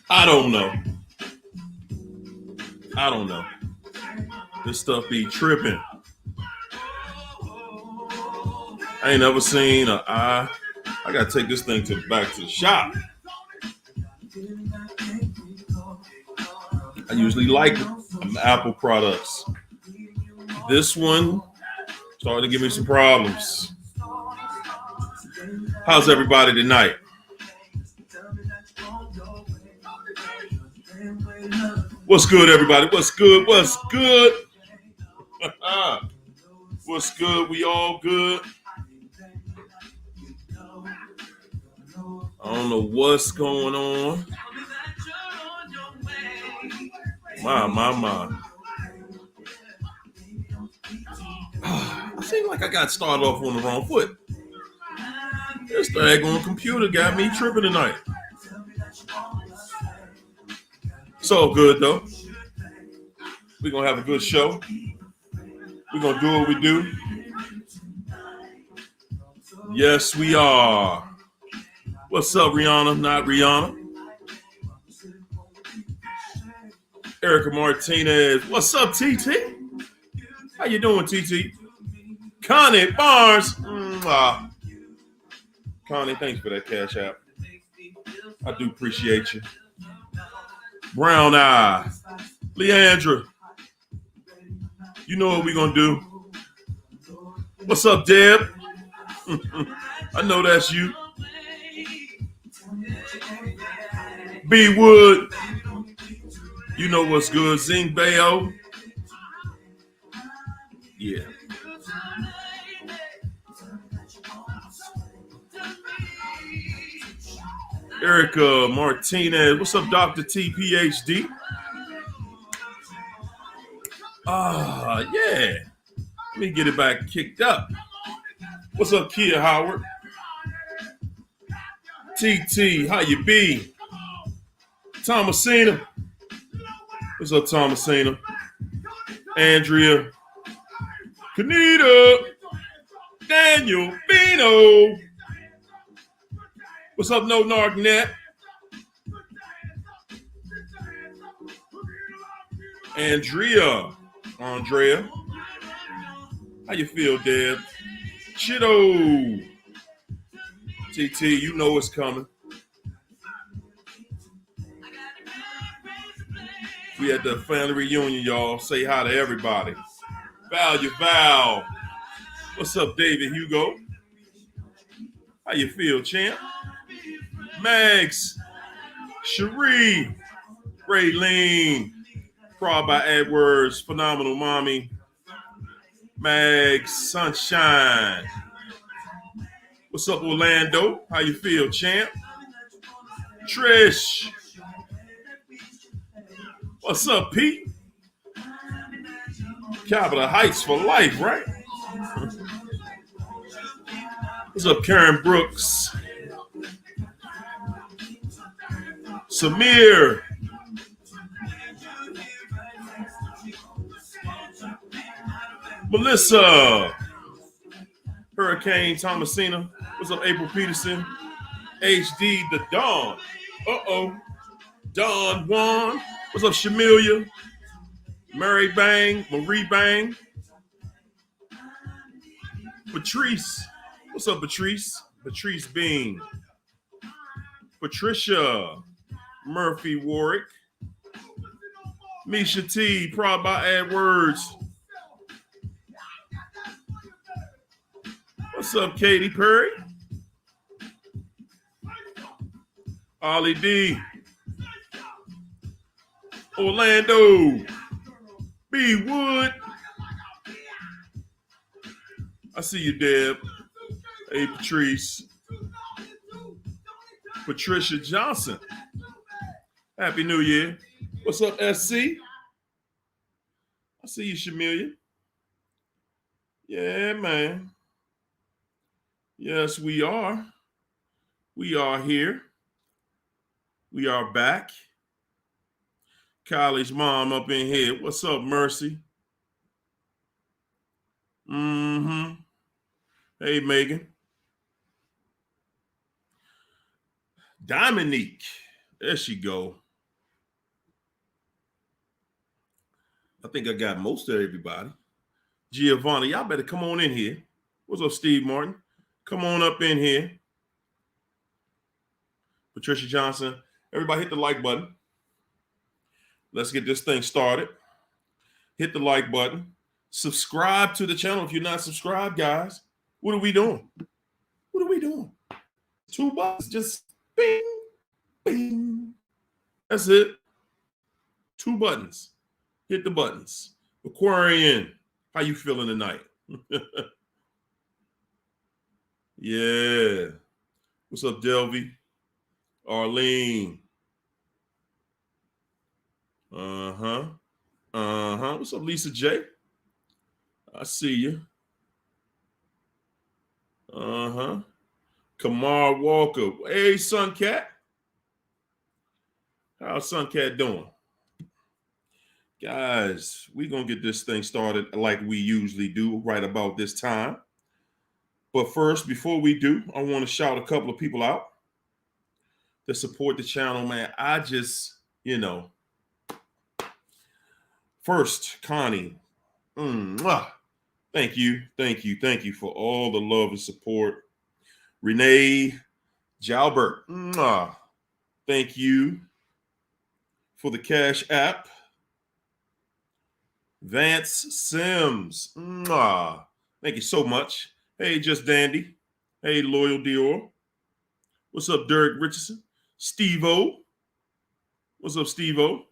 I don't know. I don't know. This stuff be tripping. I ain't never seen a eye. I gotta take this thing back to the shop. I usually like Apple products. This one started to give me some problems. How's everybody tonight? What's good, everybody? What's good? What's good? What's good? We all good? I don't know what's going on. My. I seem like I got started off on the wrong foot. This daggone computer got me tripping tonight. It's all good, though. We're going to have a good show. We're going to do what we do. Yes, we are. What's up, Rihanna? Not Rihanna. Erica Martinez. What's up, TT? How you doing, TT? Connie Barnes. Connie, thanks for that cash app. I do appreciate you. Brown Eye. Leandra. You know what we're going to do. What's up, Deb? I know that's you. B Wood. You know what's good. Zing Bayo. Yeah. Erica Martinez. What's up, Dr. T, PhD? Yeah. Let me get it back kicked up. What's up, Kia Howard? TT, how you be? Thomasina. What's up, Thomasina? Andrea. Kanita. Daniel Bino. What's up, No Narc Net? Andrea. How you feel, Deb? Chitto. TT, you know it's coming. We had the family reunion, y'all. Say hi to everybody. Val. What's up, David Hugo? How you feel, champ? Max. Cherie. Raylene. Prod by Edwards. Phenomenal Mommy. Max. Sunshine. What's up, Orlando? How you feel, champ? Trish. What's up, Pete? Capitol Heights for life, right? What's up, Karen Brooks? Samir. Melissa. Hurricane Thomasina. What's up, April Peterson? HD the Dawn. Don Juan. What's up, Shamilia? Marie Bang. Patrice. What's up, Patrice? Patrice Bean. Patricia. Murphy Warwick. Misha T. Prod by Edwards. What's up, Katy Perry? Ollie D. Orlando. B Wood. I see you, Deb. Hey, Patrice. Patricia Johnson. Happy New Year. What's up, SC? I see you, Shamilia. Yeah, man. Yes, we are. We are here. We are back. Kylie's mom up in here. What's up, Mercy? Hey, Megan. Dominique. There she go. I think I got most of everybody. Giovanni, y'all better come on in here. What's up, Steve Martin? Come on up in here. Patricia Johnson. Everybody hit the like button. Let's get this thing started. Hit the like button. Subscribe to the channel if you're not subscribed, guys. What are we doing? What are we doing? 2 buttons. Just bing, bing. That's it. 2 buttons. Hit the buttons. Aquarian, how you feeling tonight? Yeah. What's up, Delvy? Arlene. What's up, Lisa J? I see you. Kamar Walker. Hey, Suncat. How's Suncat doing? Guys, we're going to get this thing started like we usually do right about this time. But first, before we do, I want to shout a couple of people out that support the channel, man. I just, first, Connie. Thank you for all the love and support. Renee Jalbert. Thank you for the Cash App. Vance Sims. Thank you so much. Hey, Just Dandy. Hey, Loyal Dior. What's up, Derek Richardson? Steve-O. What's up, Steve-O?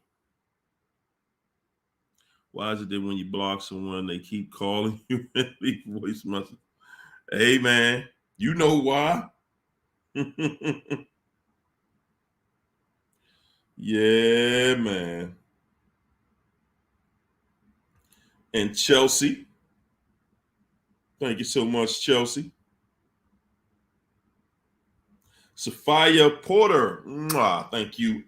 Why is it that when you block someone, they keep calling you and leave voice message? Hey, man, you know why? Yeah, man. And Chelsea. Thank you so much, Chelsea. Sophia Porter. Thank you.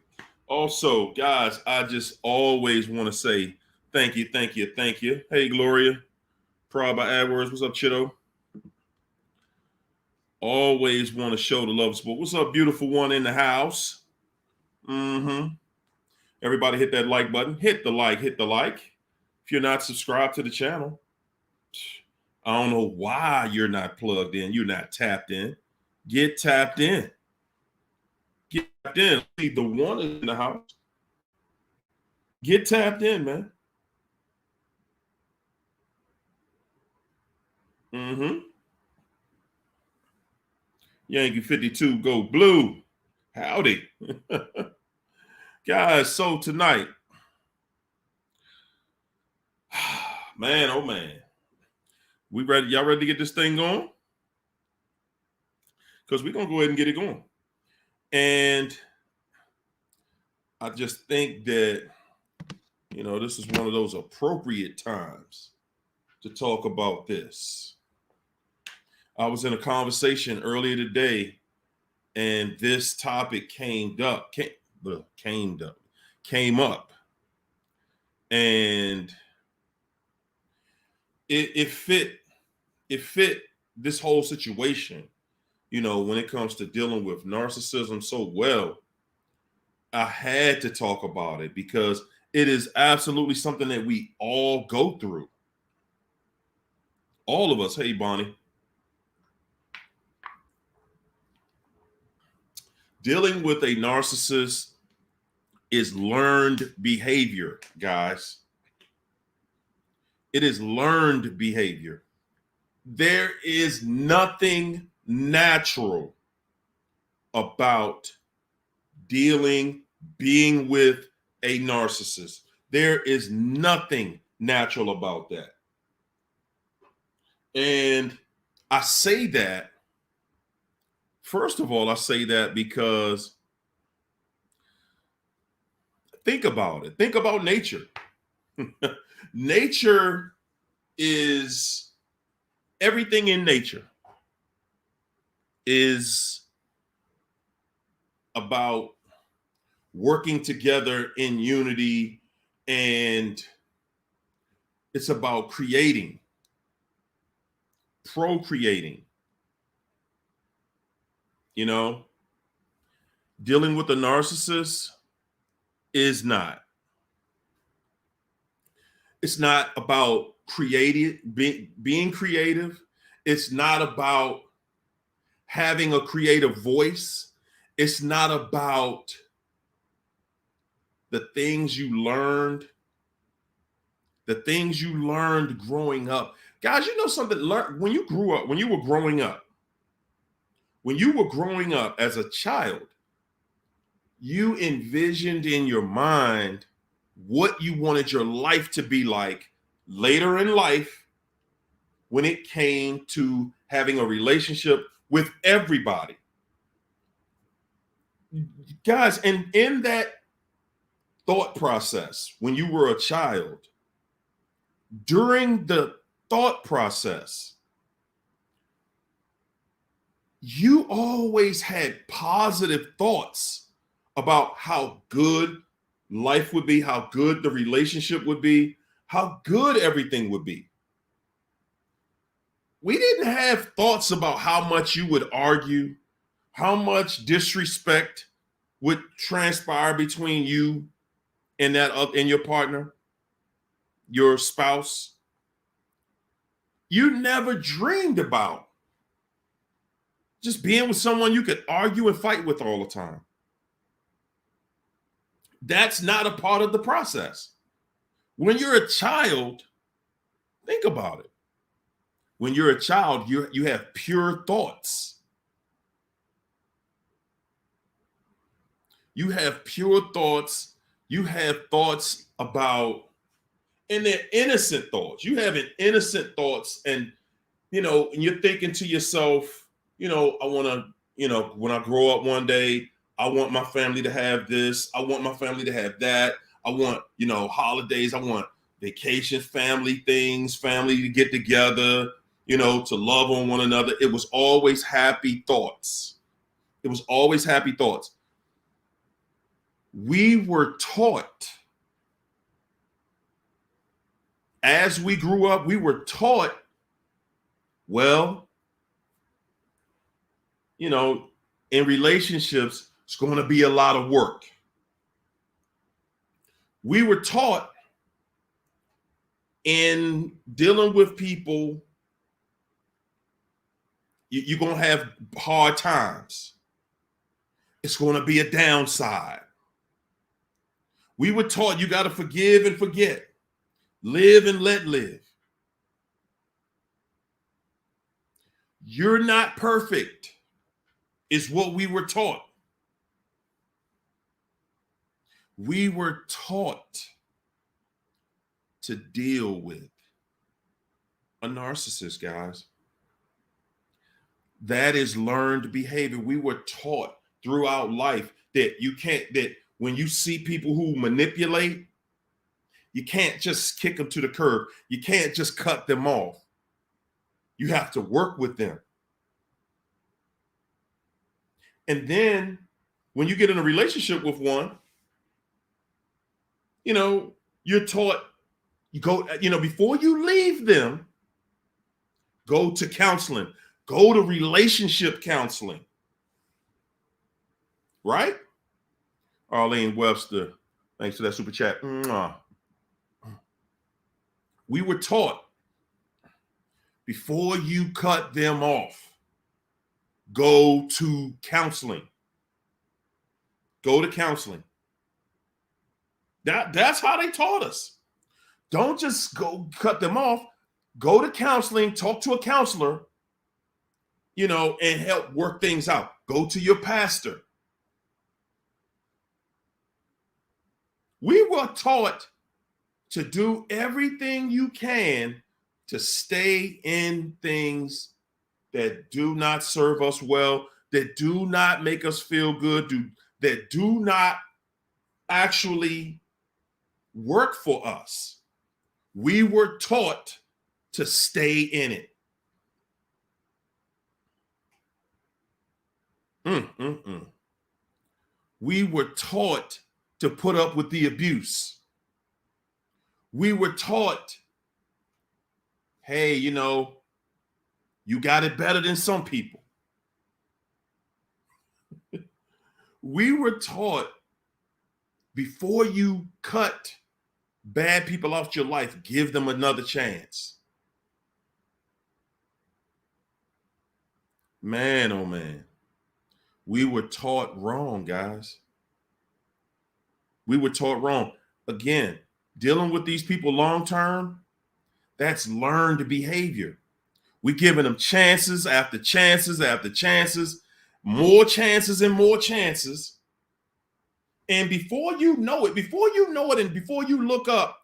Also, guys, I just always want to say thank you. Hey, Gloria. Proud by AdWords. What's up, Chitto? Always want to show the love support. What's up, beautiful one in the house? Everybody hit that like button. Hit the like. If you're not subscribed to the channel, I don't know why you're not plugged in. You're not tapped in. Get tapped in. See the one in the house. Get tapped in, man. Yankee 52, go blue. Howdy. Guys, so tonight, man, oh man. We ready? Y'all ready to get this thing going? Because we're going to go ahead and get it going. And I just think that, this is one of those appropriate times to talk about this. I was in a conversation earlier today, and this topic came up, and it fit this whole situation, when it comes to dealing with narcissism so well. I had to talk about it because it is absolutely something that we all go through. All of us. Hey, Bonnie. Dealing with a narcissist is learned behavior, guys. It is learned behavior. There is nothing natural about being with a narcissist. There is nothing natural about that. And I say that, first of all, I say that because think about it. Think about nature. Nature is, everything in nature is about working together in unity, and it's about creating, procreating. Dealing with a narcissist is not. It's not about being creative. It's not about having a creative voice. It's not about the things you learned growing up. Guys, you know something, when you grew up, when you were growing up as a child, you envisioned in your mind what you wanted your life to be like later in life when it came to having a relationship with everybody. Guys, and in that thought process, when you were a child, during the thought process, you always had positive thoughts about how good life would be, how good the relationship would be, how good everything would be. We didn't have thoughts about how much you would argue, how much disrespect would transpire between you and your partner, your spouse. You never dreamed about just being with someone you could argue and fight with all the time. That's not a part of the process. When you're a child, think about it. When you're a child, you have pure thoughts. You have pure thoughts. You have thoughts about, and they're innocent thoughts. You have innocent thoughts, and and you're thinking to yourself, I want to, when I grow up one day, I want my family to have this. I want my family to have that. I want, holidays. I want vacations, family things, family to get together, to love on one another. It was always happy thoughts. It was always happy thoughts. We were taught, as we grew up, well, in relationships, it's going to be a lot of work. We were taught in dealing with people, you're going to have hard times. It's going to be a downside. We were taught you got to forgive and forget, live and let live. You're not perfect, is what we were taught. We were taught to deal with a narcissist, guys. That is learned behavior. We were taught throughout life that when you see people who manipulate, you can't just kick them to the curb. You can't just cut them off. You have to work with them. And then when you get in a relationship with one, you're taught, you go, before you leave them, go to counseling, go to relationship counseling. Right? Arlene Webster, thanks for that super chat. Mwah. We were taught, before you cut them off, go to counseling. Go to counseling. That's how they taught us. Don't just go cut them off. Go to counseling, talk to a counselor, and help work things out. Go to your pastor. We were taught to do everything you can to stay in things that do not serve us well, that do not make us feel good, that do not actually work for us. We were taught to stay in it. We were taught to put up with the abuse. We were taught, hey, you got it better than some people. We were taught before you cut bad people off your life, give them another chance. Man, oh man. We were taught wrong, guys. We were taught wrong. Again, dealing with these people long term, that's learned behavior. We're giving them chances after chances after chances, more chances and more chances. And before you know it, and before you look up,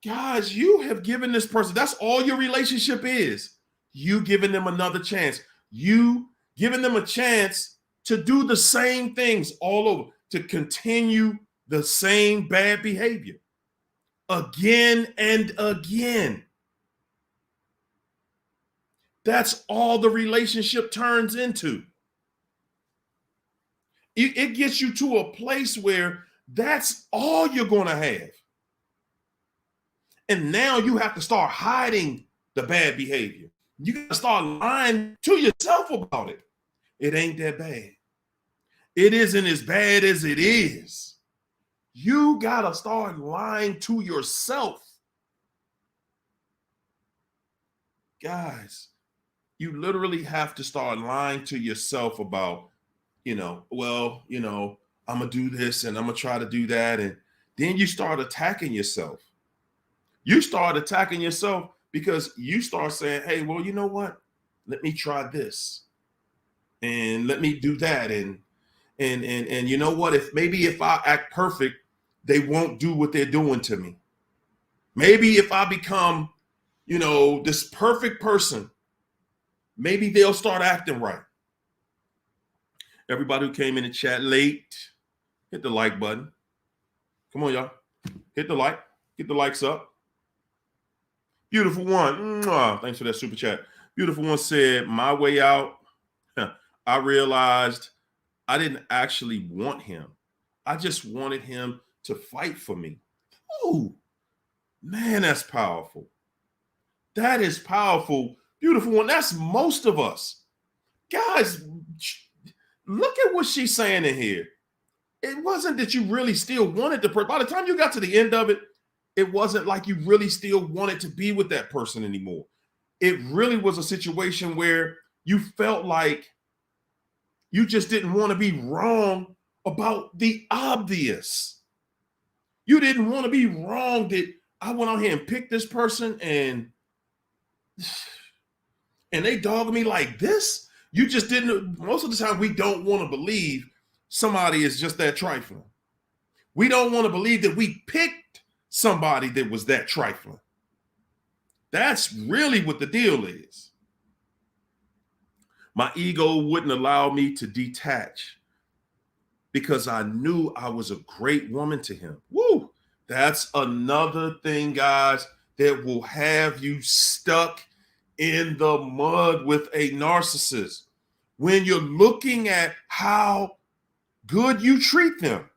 guys, you have given this person, that's all your relationship is. You giving them another chance. You giving them a chance to do the same things all over, to continue the same bad behavior again and again. That's all the relationship turns into. It gets you to a place where that's all you're going to have. And now you have to start hiding the bad behavior. You got to start lying to yourself about it. It ain't that bad. It isn't as bad as it is. You got to start lying to yourself. Guys, you literally have to start lying to yourself about, I'm going to do this and I'm going to try to do that. And then you start attacking yourself. You start attacking yourself because you start saying, hey, well, you know what? Let me try this and let me do that. And you know what? If I act perfect, they won't do what they're doing to me. Maybe if I become, this perfect person, maybe they'll start acting right. Everybody who came in the chat late, hit the like button. Come on, y'all. Hit the like. Get the likes up. Beautiful one. Thanks for that super chat. Beautiful one said, my way out, I realized I didn't actually want him. I just wanted him to fight for me. Ooh, man, that's powerful. That is powerful. Beautiful one. That's most of us. Guys, look at what she's saying in here. It wasn't that you really still wanted the person. By the time you got to the end of it, it wasn't like you really still wanted to be with that person anymore. It really was a situation where you felt like you just didn't want to be wrong about the obvious. You didn't want to be wrong that I went out here and picked this person and they dogged me like this. You just didn't. Most of the time, we don't want to believe somebody is just that trifling. We don't want to believe that we picked somebody that was that trifling. That's really what the deal is. My ego wouldn't allow me to detach because I knew I was a great woman to him. Woo! That's another thing, guys, that will have you stuck in the mud with a narcissist. When you're looking at how good you treat them.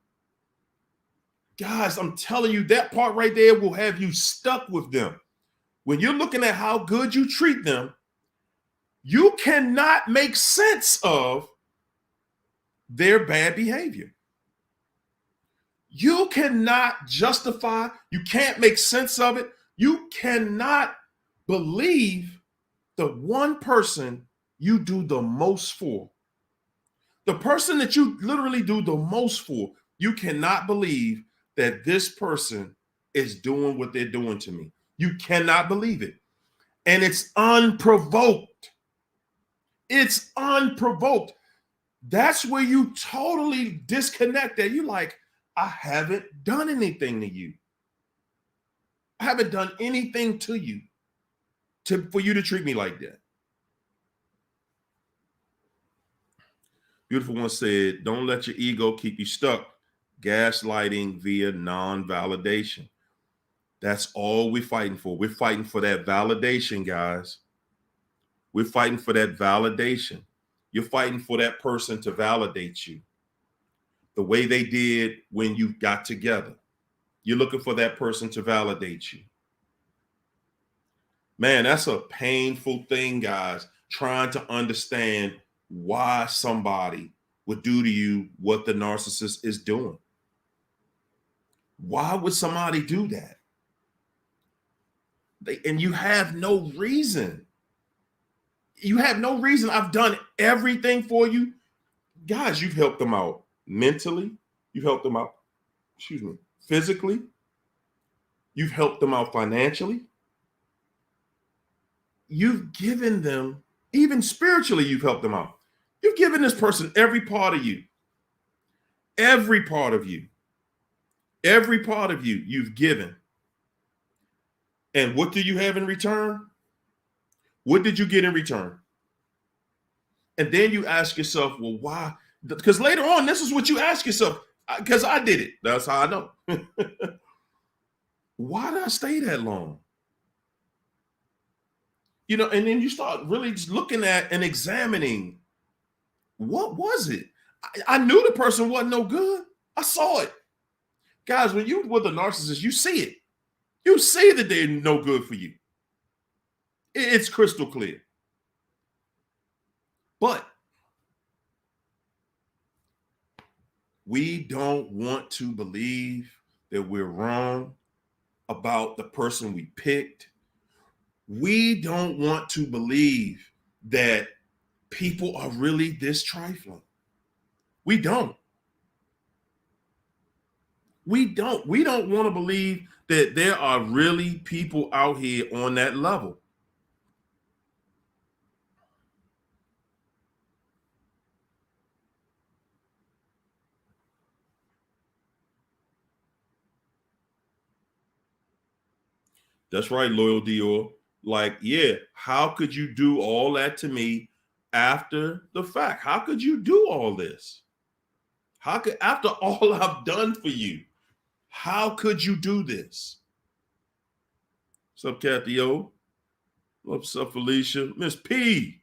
Guys, I'm telling you, that part right there will have you stuck with them. When you're looking at how good you treat them, you cannot make sense of their bad behavior. You cannot justify, you can't make sense of it. You cannot believe the one person you do the most for. The person that you literally do the most for, you cannot believe that this person is doing what they're doing to me. You cannot believe it. And it's unprovoked. It's unprovoked. That's where you totally disconnect that. You're like, I haven't done anything to you. I haven't done anything to you for you to treat me like that. Beautiful one said, don't let your ego keep you stuck. Gaslighting via non-validation. That's all we're fighting for. We're fighting for that validation, guys. We're fighting for that validation. You're fighting for that person to validate you the way they did when you got together. You're looking for that person to validate you. Man, that's a painful thing, guys, trying to understand why somebody would do to you what the narcissist is doing. Why would somebody do that? And you have no reason. You have no reason. I've done everything for you. Guys, you've helped them out mentally. You've helped them out, physically. You've helped them out financially. You've given them, even spiritually, you've helped them out. You've given this person every part of you. Every part of you. Every part of you, you've given. And what do you have in return? What did you get in return? And then you ask yourself, well, why? Because later on, this is what you ask yourself. Because I did it. That's how I know. Why did I stay that long? You know, and then you start really just looking at and examining, what was it? I knew the person wasn't no good. I saw it. Guys, when you're with a narcissist, you see it. You see that they're no good for you. It's crystal clear. But we don't want to believe that we're wrong about the person we picked. We don't want to believe that people are really this trifling. We don't. We don't want to believe that there are really people out here on that level. That's right, Loyal Dior. Like, yeah, how could you do all that to me after the fact? How could you do all this? How could, after all I've done for you, how could you do this? What's up, Kathy O? What's up, Felicia? Miss P.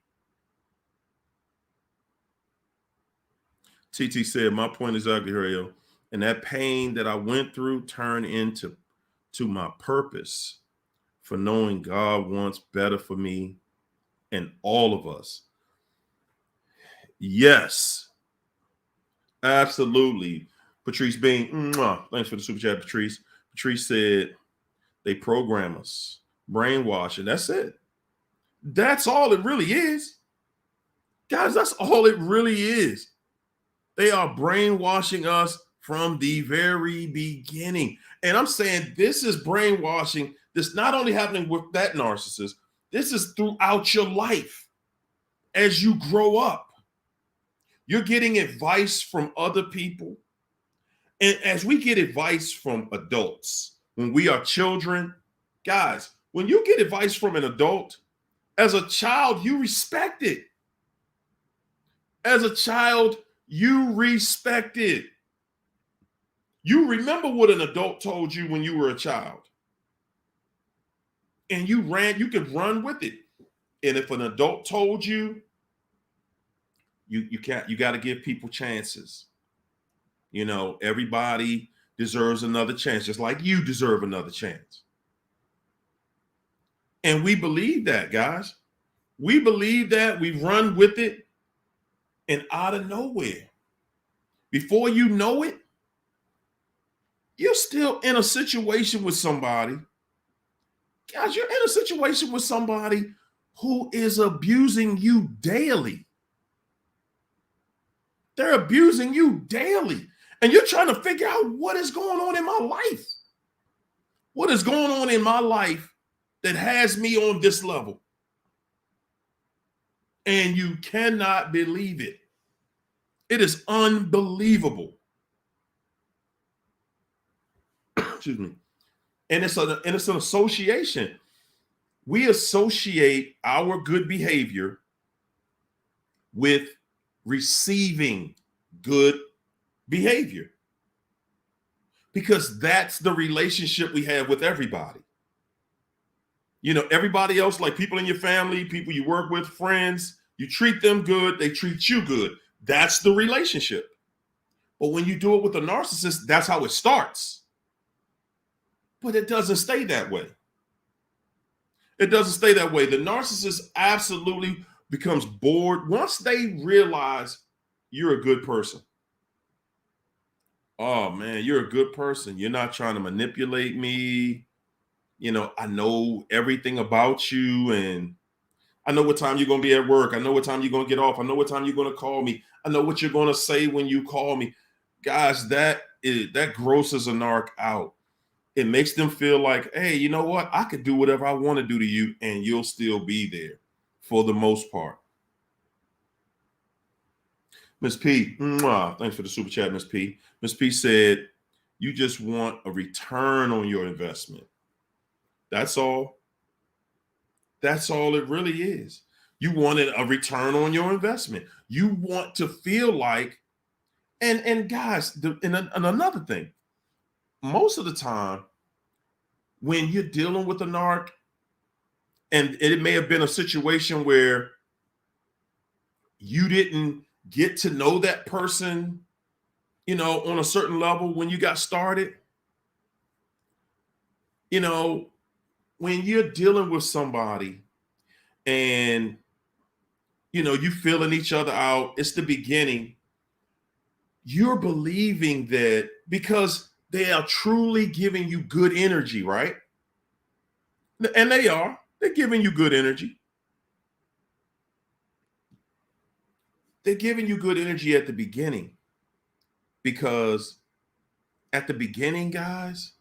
TT said, my point is exactly here, yo. And that pain that I went through turned into my purpose for knowing God wants better for me and all of us. Yes, absolutely. Patrice Bean, thanks for the super chat, Patrice. Patrice said they program us, brainwash, and that's it. That's all it really is. Guys, that's all it really is. They are brainwashing us from the very beginning. And I'm saying this is brainwashing. This not only happening with that narcissist, this is throughout your life. As you grow up, you're getting advice from other people. And as we get advice from adults, when we are children, guys, when you get advice from an adult, as a child, you respect it. As a child, you respect it. You remember what an adult told you when you were a child. And you could run with it. And if an adult told you, you got to give people chances. You know, everybody deserves another chance, just like you deserve another chance. And we believe that, guys. We believe that. We run with it. And out of nowhere, before you know it, you're still in a situation with somebody. Guys, you're in a situation with somebody who is abusing you daily. They're abusing you daily. And you're trying to figure out what is going on in my life. What is going on in my life that has me on this level? And you cannot believe it. It is unbelievable. Excuse me. And it's an association. We associate our good behavior with receiving good behavior, because that's the relationship we have with everybody. You know, everybody else, like people in your family, people you work with, friends, you treat them good, they treat you good. That's the relationship. But when you do it with a narcissist, that's how it starts. But it doesn't stay that way. It doesn't stay that way. The narcissist absolutely becomes bored once they realize you're a good person. Oh man, you're a good person. You're not trying to manipulate me. I know everything about you, and I know what time you're going to be at work. I know what time you're going to get off. I know what time you're going to call me. I know what you're going to say when you call me. Guys, that grosses a narc out. It makes them feel like, hey, you know what? I could do whatever I want to do to you, and you'll still be there for the most part. Miss P, thanks for the super chat, Miss P. Miss P said, you just want a return on your investment. That's all. That's all it really is. You wanted a return on your investment. You want to feel like, and guys, and another thing, most of the time when you're dealing with a narc, and it may have been a situation where you didn't get to know that person, on a certain level when you got started, when you're dealing with somebody and you feeling each other out, it's the beginning. You're believing that because they are truly giving you good energy, right? And they're giving you good energy. They're giving you good energy at the beginning because at the beginning, guys,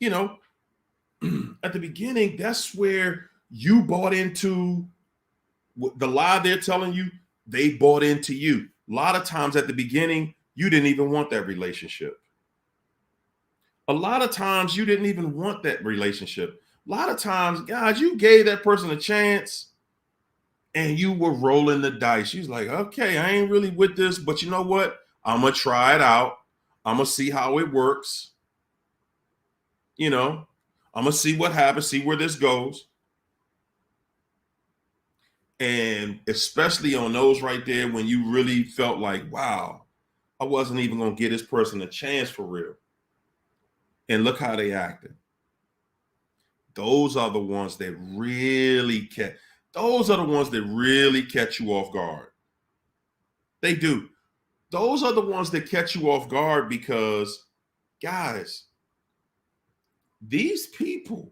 at the beginning, that's where you bought into the lie they're telling you. They bought into you. A lot of times at the beginning, you didn't even want that relationship. A lot of times you didn't even want that relationship. A lot of times, guys, you gave that person a chance and you were rolling the dice. You was like, okay, I ain't really with this, but you know what? I'm going to try it out. I'm going to see how it works. I'm going to see what happens, see where this goes. And especially on those right there, when you really felt like, wow, I wasn't even going to give this person a chance for real. And look how they acted. Those are the ones that really catch. Those are the ones that really catch you off guard. They do. Those are the ones that catch you off guard because, guys, these people,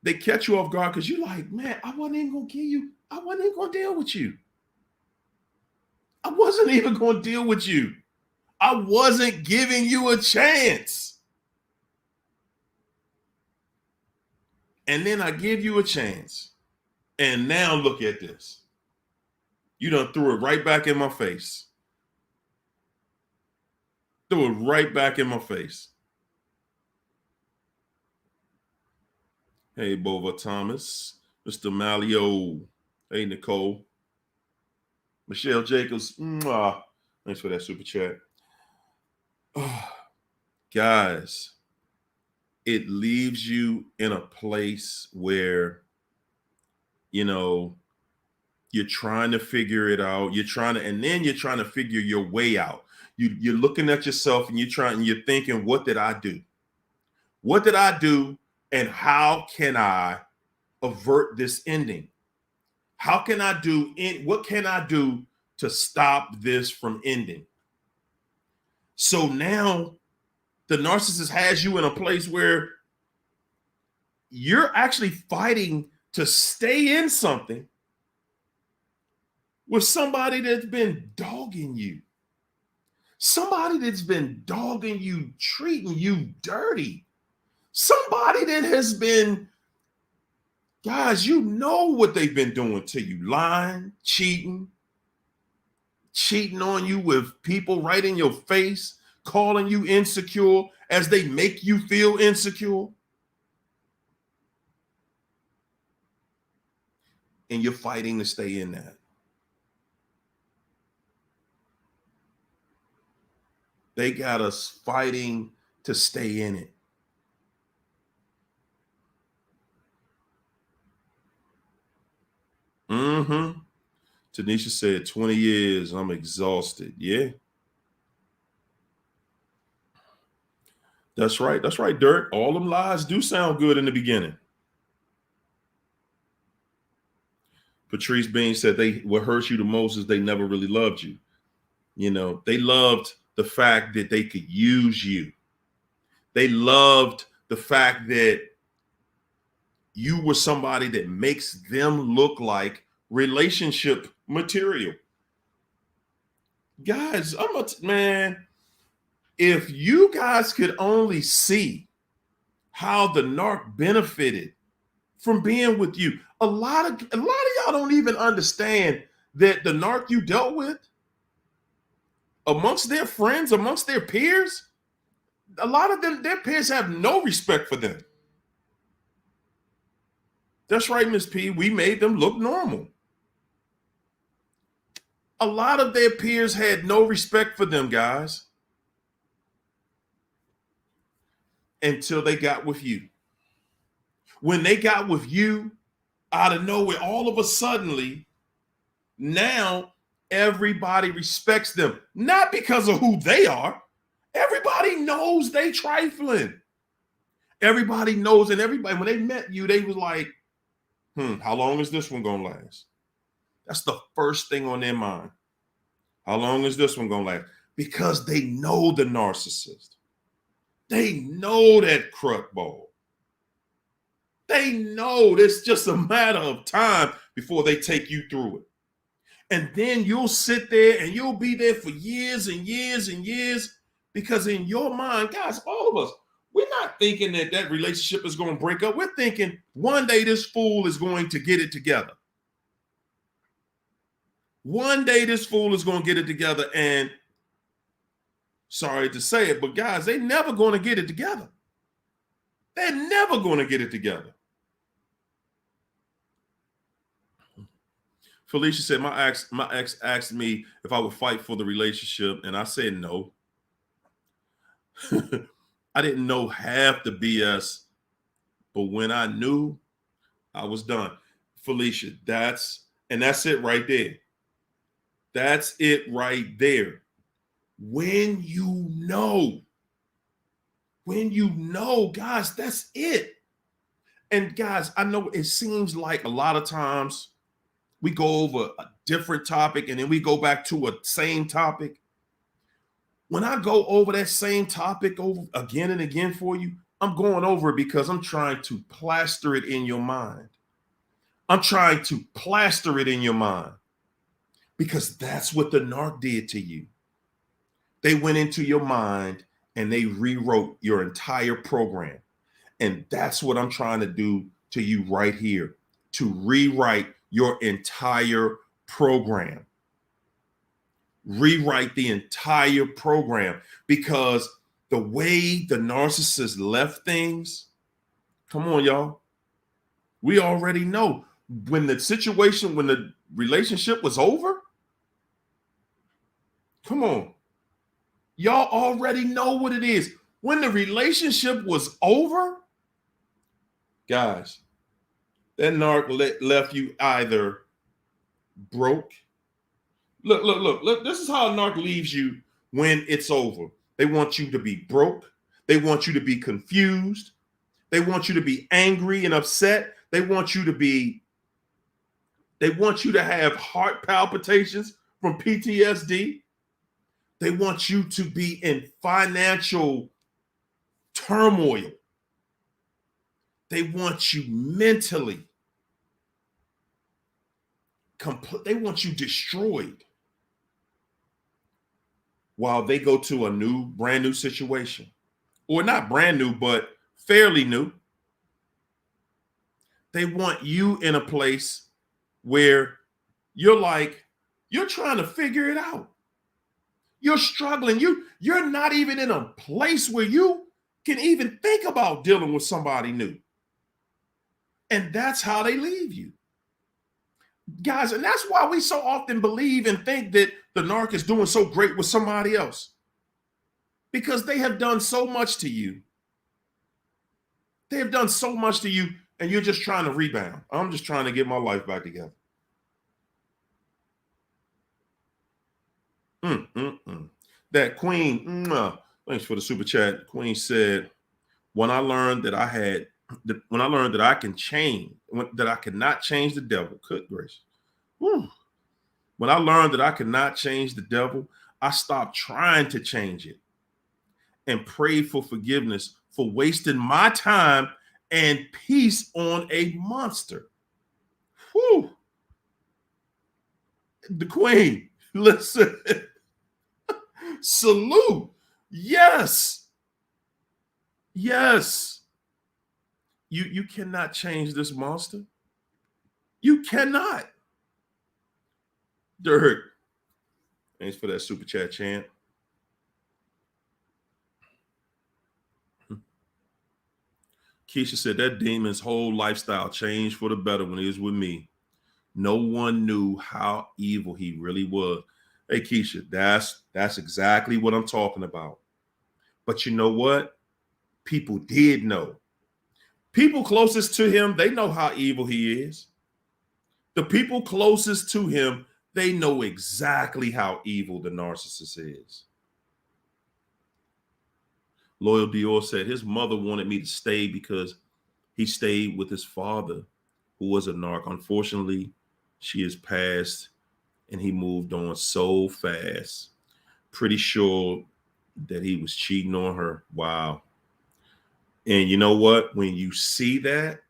they catch you off guard because you're like, man, I wasn't even going to deal with you. I wasn't even going to deal with you. I wasn't giving you a chance. And then I give you a chance. And now look at this. You done threw it right back in my face. Threw it right back in my face. Hey, Bova Thomas. Mr. Malio. Hey, Nicole. Michelle Jacobs. Thanks for that super chat. Guys, it leaves you in a place where, you're trying to figure it out. And then you're trying to figure your way out. You're looking at yourself and you're thinking, what did I do? What did I do? And how can I avert this ending? What can I do to stop this from ending? So now the narcissist has you in a place where you're actually fighting to stay in something with somebody that's been dogging you. Somebody that's been dogging you, treating you dirty. Somebody that has been, guys, you know what they've been doing to you. Lying, cheating on you with people right in your face, calling you insecure as they make you feel insecure. And you're fighting to stay in that. They got us fighting to stay in it. Tanisha said 20 years, I'm exhausted. Yeah. That's right. That's right, Dirk. All them lies do sound good in the beginning. Patrice Bean said what hurts you the most is they never really loved you. You know, they loved the fact that they could use you. They loved the fact that you were somebody that makes them look like relationship material. Guys, man, if you guys could only see how the narc benefited from being with you, a lot of y'all don't even understand that the narc you dealt with, amongst their friends, amongst their peers, a lot of them, their peers have no respect for them. That's right, Miss P. We made them look normal. A lot of their peers had no respect for them, guys, until they got with you. When they got with you, out of nowhere, all of a sudden, now everybody respects them. Not because of who they are. Everybody knows they trifling. Everybody knows, and everybody, when they met you, they was like, how long is this one gonna last? That's the first thing on their mind. How long is this one gonna last? Because they know the narcissist. They know that crud ball. They know it's just a matter of time before they take you through it. And then you'll sit there and you'll be there for years and years and years, because in your mind, guys, all of us, we're not thinking that relationship is going to break up. We're thinking one day this fool is going to get it together. One day this fool is going to get it together. And sorry to say it, but guys, they're never going to get it together. They're never going to get it together. Felicia said, my ex asked me if I would fight for the relationship, and I said no. I didn't know half the BS, but when I knew, I was done. Felicia, that's it right there. That's it right there. When you know, guys, that's it. And guys, I know it seems like a lot of times we go over a different topic and then we go back to a same topic. When I go over that same topic over again and again for you, I'm going over it because I'm trying to plaster it in your mind. I'm trying to plaster it in your mind because that's what the narc did to you. They went into your mind and they rewrote your entire program. And that's what I'm trying to do to you right here, to rewrite your entire program. Rewrite the entire program, because the way the narcissist left things, come on, y'all. We already know when the relationship was over. Come on. Y'all already know what it is. When the relationship was over, guys, that narc left you either broke. Look. This is how a narc leaves you when it's over. They want you to be broke. They want you to be confused. They want you to be angry and upset. They want you to have heart palpitations from PTSD. They want you to be in financial turmoil. They want you mentally. They want you destroyed while they go to a brand new situation. Or not brand new, but fairly new. They want you in a place where you're trying to figure it out. You're struggling. You're not even in a place where you can even think about dealing with somebody new. And that's how they leave you. Guys, and that's why we so often believe and think that the narc is doing so great with somebody else. Because they have done so much to you. They have done so much to you, and you're just trying to rebound. I'm just trying to get my life back together. That Queen, thanks for the super chat. Queen said, when I learned that I can change, that I cannot change the devil, good gracious. Whew. When I learned that I could not change the devil, I stopped trying to change it and prayed for forgiveness for wasting my time and peace on a monster. Whew. The queen, listen, salute. Yes. Yes. You cannot change this monster. You cannot. Dirk. Thanks for that super chat, champ. Keisha said that demon's whole lifestyle changed for the better when he was with me. No one knew how evil he really was. Hey, Keisha, that's exactly what I'm talking about. But you know what? People did know. People closest to him, they know how evil he is. The people closest to him, they know exactly how evil the narcissist is. Loyal Dior said his mother wanted me to stay because he stayed with his father, who was a narc. Unfortunately, she has passed and he moved on so fast. Pretty sure that he was cheating on her. Wow. And you know what? When you see that,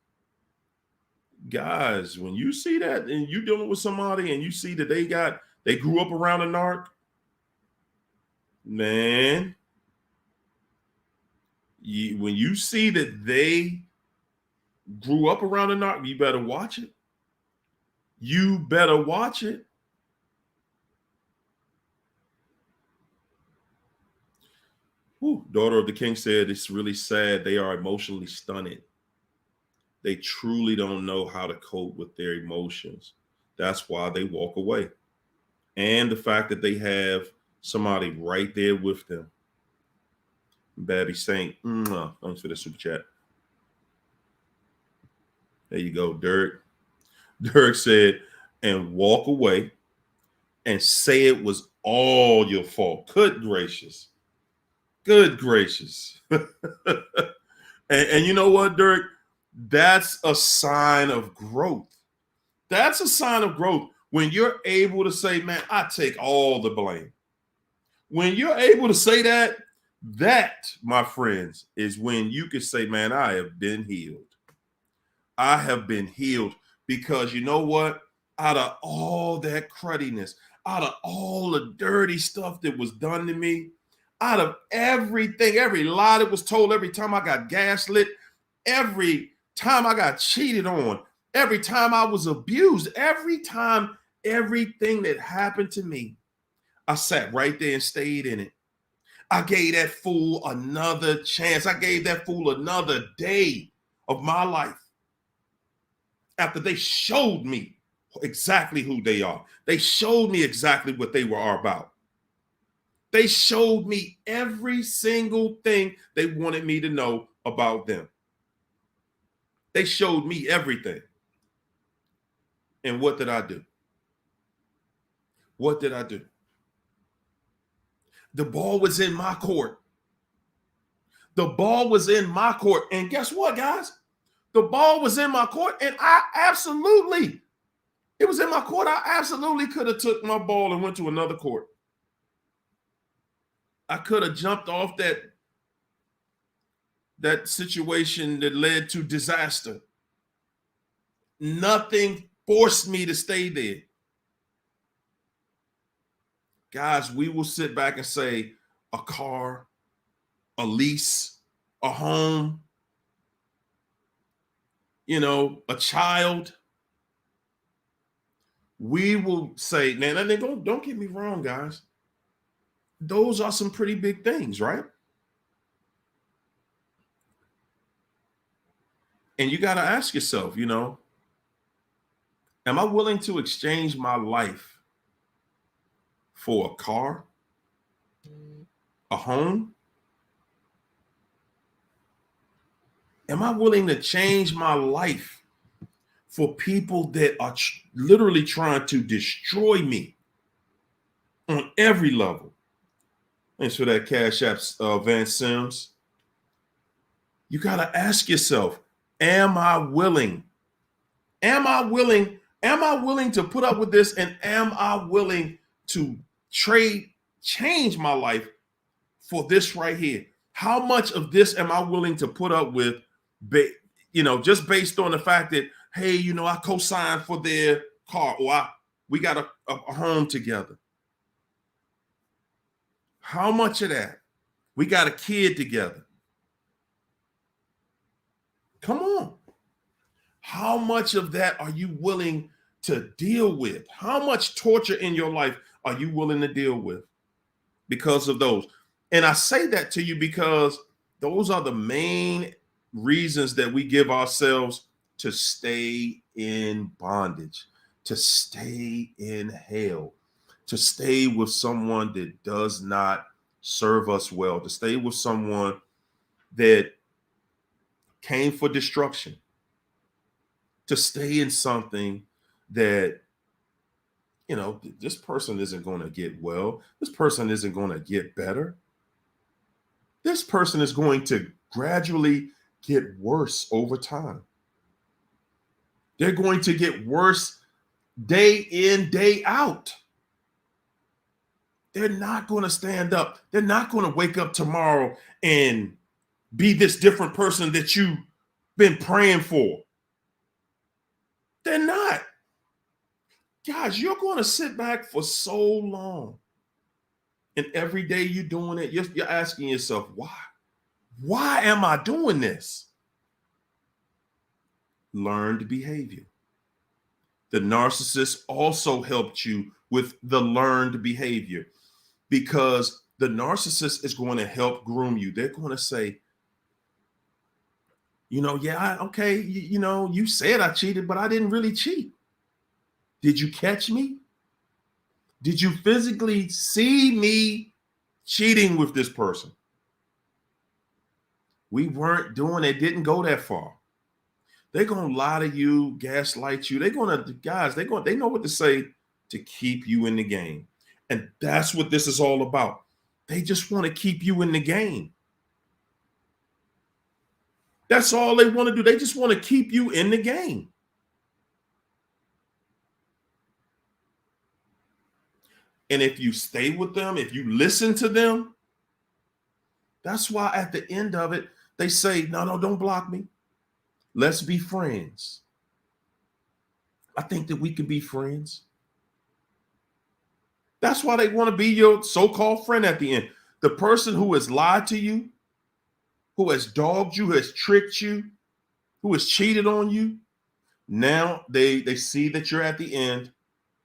guys, when you see that and you're dealing with somebody and you see that they grew up around a narc, man, when you see that they grew up around a narc, you better watch it. You better watch it. Whew. Daughter of the King said it's really sad. They are emotionally stunted. They truly don't know how to cope with their emotions. That's why they walk away. And the fact that they have somebody right there with them. Babby Saint, thanks for the super chat. There you go, Dirk. Dirk said, and walk away and say it was all your fault. Good gracious. Good gracious. and you know what, Dirk? That's a sign of growth. That's a sign of growth when you're able to say, man, I take all the blame. When you're able to say that, my friends, is when you can say, man, I have been healed. I have been healed because you know what? Out of all that cruddiness, out of all the dirty stuff that was done to me, out of everything, every lie that was told, every time I got gaslit, every time I got cheated on, every time I was abused, every time, everything that happened to me, I sat right there and stayed in it. I gave that fool another chance. I gave that fool another day of my life. After they showed me exactly who they are, they showed me exactly what they were about. They showed me every single thing they wanted me to know about them. They showed me everything. And what did I do? What did I do? The ball was in my court. The ball was in my court. And guess what, guys? The ball was in my court, and it was in my court. I absolutely could have took my ball and went to another court. I could have jumped off that situation that led to disaster. Nothing forced me to stay there. Guys, we will sit back and say a car, a lease, a home, a child. We will say, man, don't get me wrong, guys. Those are some pretty big things, right? And you got to ask yourself, am I willing to exchange my life for a car, a home? Am I willing to change my life for people that are literally trying to destroy me on every level? Thanks for that Cash App, Van Sims. You got to ask yourself, am I willing? Am I willing Am I willing to put up with this? And am I willing to change my life for this right here? How much of this am I willing to put up with, just based on the fact that, hey, I co-signed for their car, or we got a home together. How much of that? We got a kid together. Come on. How much of that are you willing to deal with? How much torture in your life are you willing to deal with because of those? And I say that to you because those are the main reasons that we give ourselves to stay in bondage, to stay in hell, to stay with someone that does not serve us well, to stay with someone that came for destruction, to stay in something that, this person isn't going to get well. This person isn't going to get better. This person is going to gradually get worse over time. They're going to get worse day in, day out. They're not going to stand up. They're not going to wake up tomorrow and be this different person that you've been praying for. They're not. Guys, you're going to sit back for so long. And every day you're doing it, you're asking yourself, why? Why am I doing this? Learned behavior. The narcissist also helped you with the learned behavior, because the narcissist is going to help groom you. They're going to say, okay, you said I cheated, but I didn't really cheat. Did you catch me? Did you physically see me cheating with this person? We weren't doing it, didn't go that far. They're going to lie to you, gaslight you. They know what to say to keep you in the game. And that's what this is all about. They just want to keep you in the game. That's all they want to do. They just want to keep you in the game. And if you stay with them, if you listen to them, that's why at the end of it, they say, no, don't block me. Let's be friends. I think that we can be friends. That's why they want to be your so-called friend at the end. The person who has lied to you, who has dogged you, who has tricked you, who has cheated on you. Now they see that you're at the end,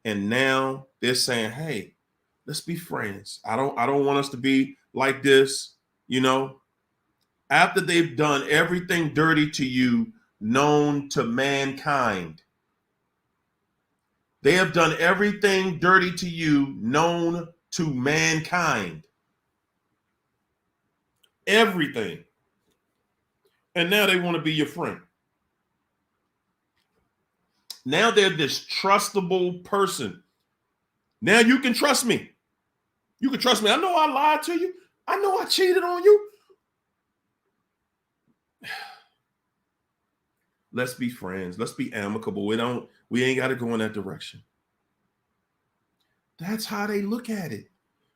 and now they're saying, hey, let's be friends. I don't want us to be like this, After they've done everything dirty to you known to mankind. They have done everything dirty to you known to mankind. Everything. And now they want to be your friend. Now they're this trustable person. Now you can trust me. You can trust me. I know I lied to you. I know I cheated on you. Let's be friends. Let's be amicable. We ain't got to go in that direction. That's how they look at it.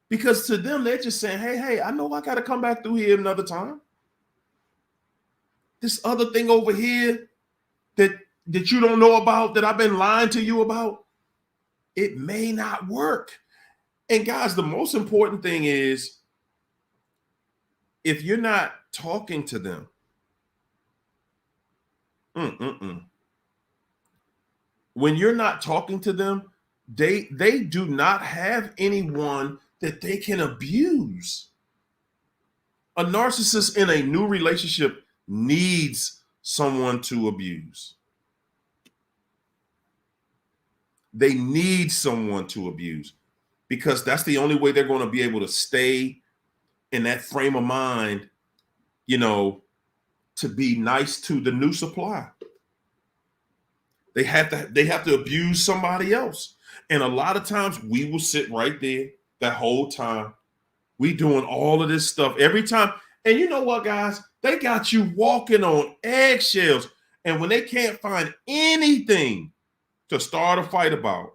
Because to them, they're just saying, hey, I know I got to come back through here another time. This other thing over here that you don't know about, that I've been lying to you about, it may not work. And guys, the most important thing is, if you're not talking to them, when you're not talking to them, they do not have anyone that they can abuse. A narcissist in a new relationship needs someone to abuse. They need someone to abuse, because that's the only way they're going to be able to stay in that frame of mind, to be nice to the new supply. They have to abuse somebody else. And a lot of times we will sit right there that whole time. We doing all of this stuff every time. And you know what, guys? They got you walking on eggshells. And when they can't find anything to start a fight about,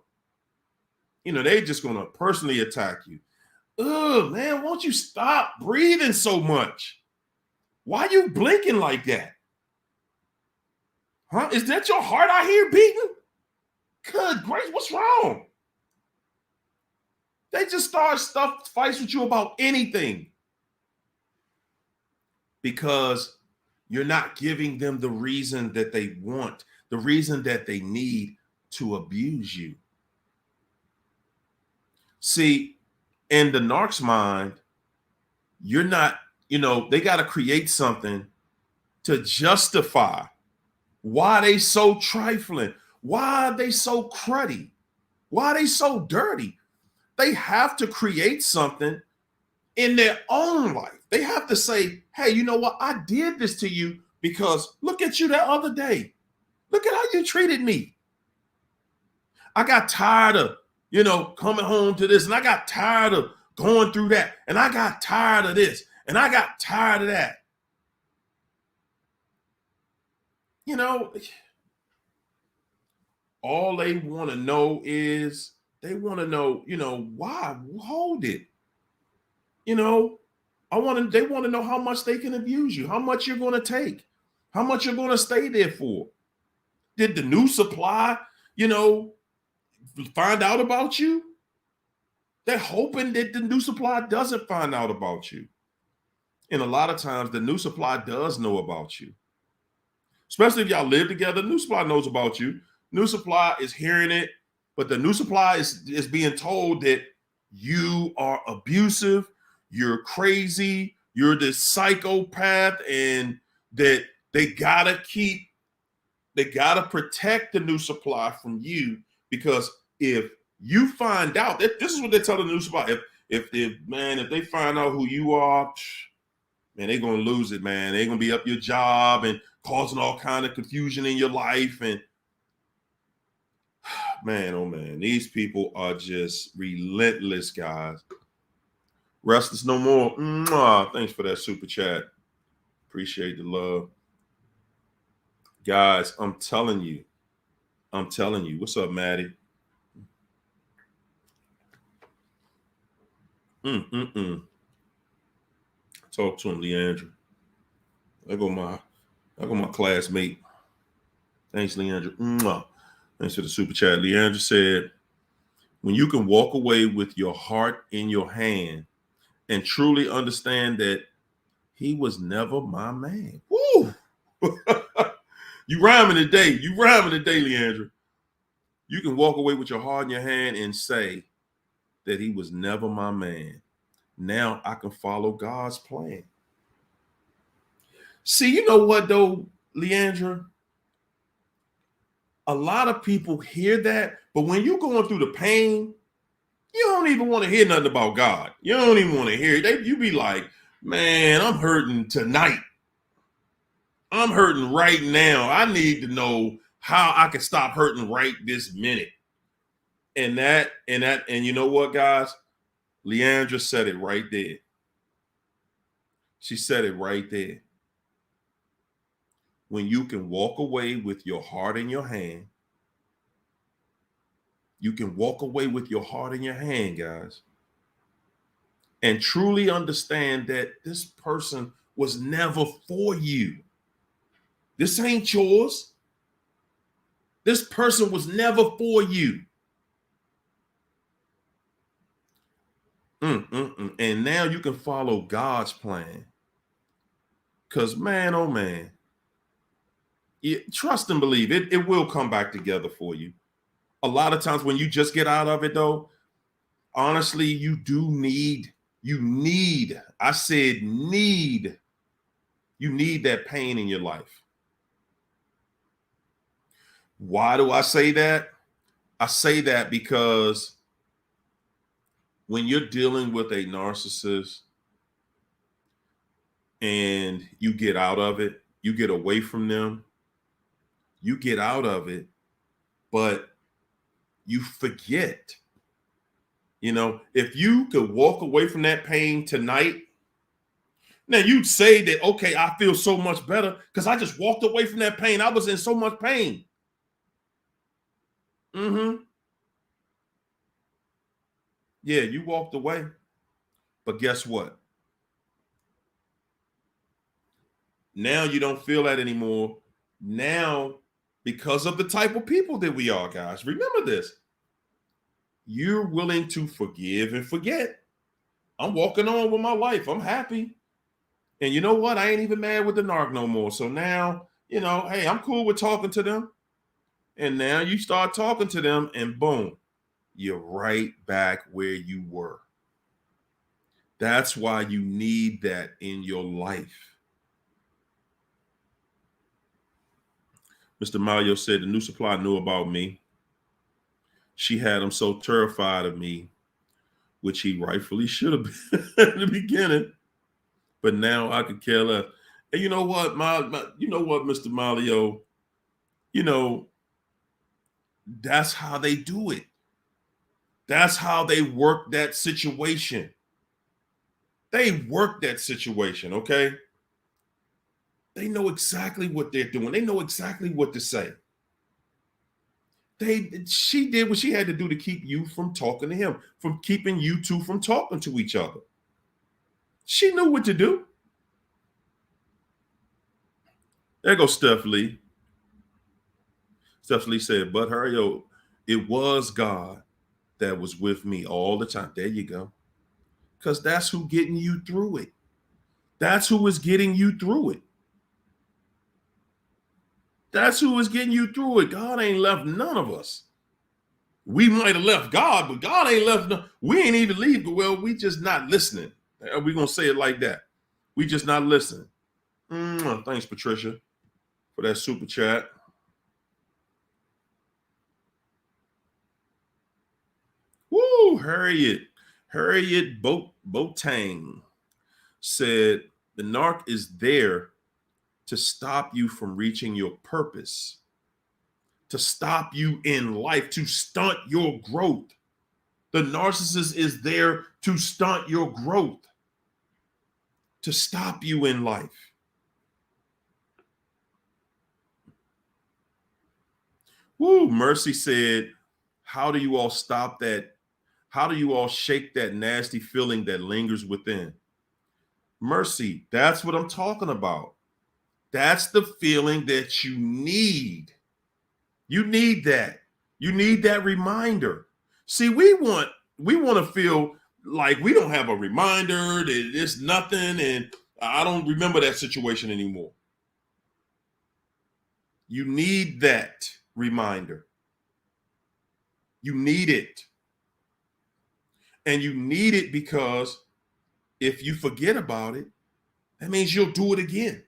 they just going to personally attack you. Ugh, man, won't you stop breathing so much? Why you blinking like that? Huh? Is that your heart I hear beating? Good grace, what's wrong? They just start fights with you about anything because you're not giving them the reason that they want, the reason that they need to abuse you. See, in the narc's mind, you're not, they got to create something to justify why they so trifling, why are they so cruddy, why are they so dirty. They have to create something in their own life. They have to say, hey, you know what? I did this to you because look at you that other day. Look at how you treated me. I got tired of, coming home to this, and I got tired of going through that, and I got tired of this, and I got tired of that. All they want to know is they want to know, why? Hold it. They want to know how much they can abuse you, how much you're going to take, how much you're going to stay there for. Did the new supply, find out about you? They're hoping that the new supply doesn't find out about you. And a lot of times the new supply does know about you. Especially if y'all live together, new supply knows about you. New supply is hearing it, but the new supply is being told that you are abusive, you're crazy, you're this psychopath, and that they gotta protect the new supply from you, because if you find out that this is what they tell the new supply, if they find out who you are, man, they're gonna lose it, man. They're gonna be up your job and causing all kind of confusion in your life. And man, oh man, these people are just relentless, guys. Restless no more. Mwah. Thanks for that super chat. Appreciate the love. Guys, I'm telling you. What's up, Maddie? Talk to him, Leandra. I go my classmate. Thanks, Leandra. Mwah. Thanks for the super chat. Leandra said, when you can walk away with your heart in your hand and truly understand that he was never my man. Woo! You rhyming today, Leandra. You can walk away with your heart in your hand and say that he was never my man. Now I can follow God's plan. See, you know what though, Leandra? A lot of people hear that, but when you're going through the pain, you don't even want to hear nothing about God. You don't even want to hear it. You be like, man, I'm hurting tonight. I'm hurting right now. I need to know how I can stop hurting right this minute. And you know what, guys? Leandra said it right there. She said it right there. When you can walk away with your heart in your hand, you can walk away with your heart in your hand, guys, and truly understand that this person was never for you. This ain't yours. This person was never for you. And now you can follow God's plan. Because, man, oh, man, trust and believe it will come back together for you. A lot of times when you just get out of it, though, honestly, you need that pain in your life. Why do I say that? I say that because when you're dealing with a narcissist and you get out of it, you get away from them, you get out of it, but you forget. If you could walk away from that pain tonight, now you'd say that, okay, I feel so much better because I just walked away from that pain. I was in so much pain. Mm-hmm. Yeah, you walked away. But guess what? Now you don't feel that anymore. Now, because of the type of people that we are, guys, remember this. You're willing to forgive and forget. I'm walking on with my life. I'm happy. And you know what? I ain't even mad with the narc no more. So now, hey, I'm cool with talking to them. And now you start talking to them, and boom, you're right back where you were. That's why you need that in your life. Mr. Mario said the new supply knew about me. She had him so terrified of me, which he rightfully should have been at the beginning. But now I could care less. And you know what, Mr. Mario, you know, that's how they do it. That's how they work that situation. They work that situation, okay? They know exactly what they're doing. They know exactly what to say. She did what she had to do to keep you from talking to him, from keeping you two from talking to each other. She knew what to do. There goes Steph Lee. Steph Lee said, but Hario, it was God that was with me all the time. There you go. Because that's who getting you through it. That's who is getting you through it. That's who is getting you through it. God ain't left none of us. We might have left God, but God ain't left. We ain't even leave. Well, we just not listening. We're going to say it like that. We just not listening. Thanks, Patricia, for that super chat. Woo, Harriet Boateng said the narc is there to stop you from reaching your purpose, to stop you in life, to stunt your growth. The narcissist is there to stunt your growth, to stop you in life. Woo, Mercy said, how do you all stop that? How do you all shake that nasty feeling that lingers within? Mercy, that's what I'm talking about. That's the feeling that you need. You need that. You need that reminder. See, we want to feel like we don't have a reminder, that it's nothing, and I don't remember that situation anymore. You need that reminder. You need it. And you need it because if you forget about it, that means you'll do it again.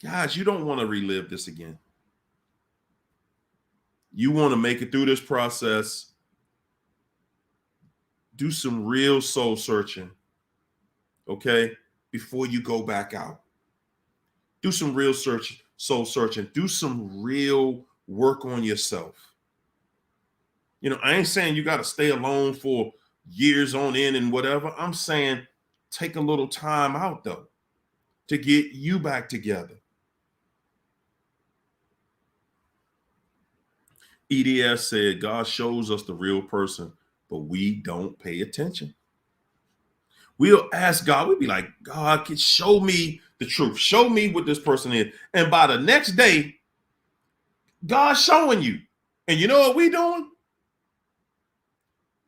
Guys, you don't want to relive this again. You want to make it through this process. Do some real soul searching, okay, before you go back out. Do some real soul searching. Do some real work on yourself. I ain't saying you got to stay alone for years on end and whatever. I'm saying take a little time out, though, to get you back together. EDS said, God shows us the real person, but we don't pay attention. We'll ask God, we'll be like, God, can show me the truth. Show me what this person is. And by the next day, God's showing you. And you know what we doing?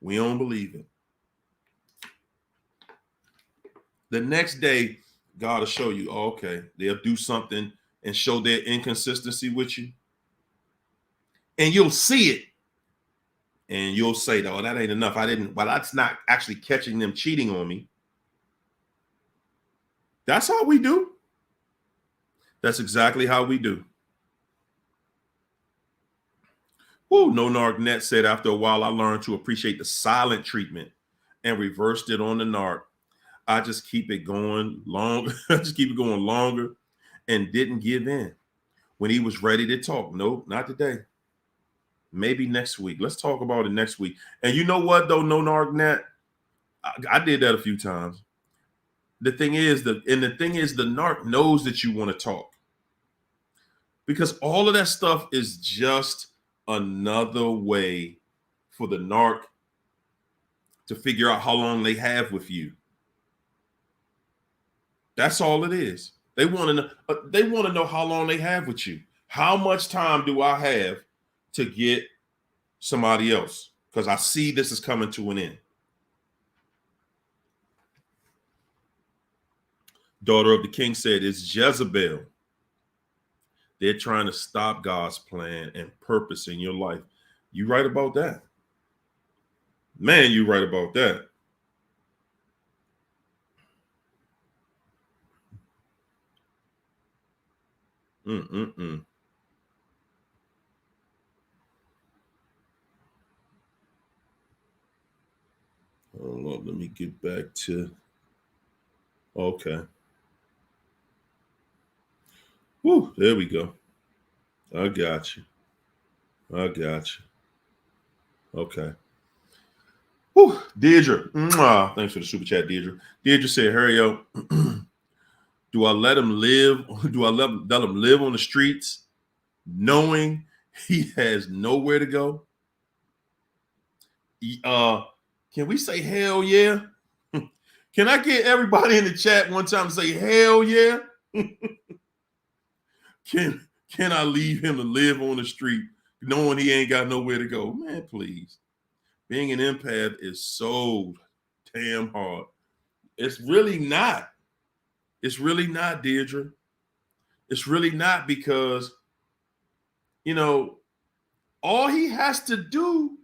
We don't believe it. The next day, God will show you, oh, okay, they'll do something and show their inconsistency with you. And you'll see it. And you'll say, oh, that ain't enough. Well, that's not actually catching them cheating on me. That's how we do. That's exactly how we do. Woo, No Narc Net said, after a while, I learned to appreciate the silent treatment and reversed it on the narc. I just keep it going long. I just keep it going longer and didn't give in when he was ready to talk. Nope, not today. Maybe next week. Let's talk about it next week. And you know what, though, No Narc Net? I did that a few times. The thing is, the narc knows that you want to talk. Because all of that stuff is just another way for the narc to figure out how long they have with you. That's all it is. They want to know how long they have with you. How much time do I have to get somebody else? Because I see this is coming to an end. Daughter of the King said, it's Jezebel. They're trying to stop God's plan and purpose in your life. You right about that. Man, you right about that. Mm-mm-mm. Hold on, let me get back to, okay. Woo, there we go. I got you. I got you. Okay. Woo, Deirdre. Mwah. Thanks for the super chat, Deirdre. Deirdre said, hurry up. Do I let him live? Do I let him live on the streets knowing he has nowhere to go? Can we say hell yeah? Can I get everybody in the chat one time to say hell yeah? Can I leave him to live on the street knowing he ain't got nowhere to go? Man, please. Being an empath is so damn hard. It's really not. It's really not, Deirdre. It's really not, because, all he has to do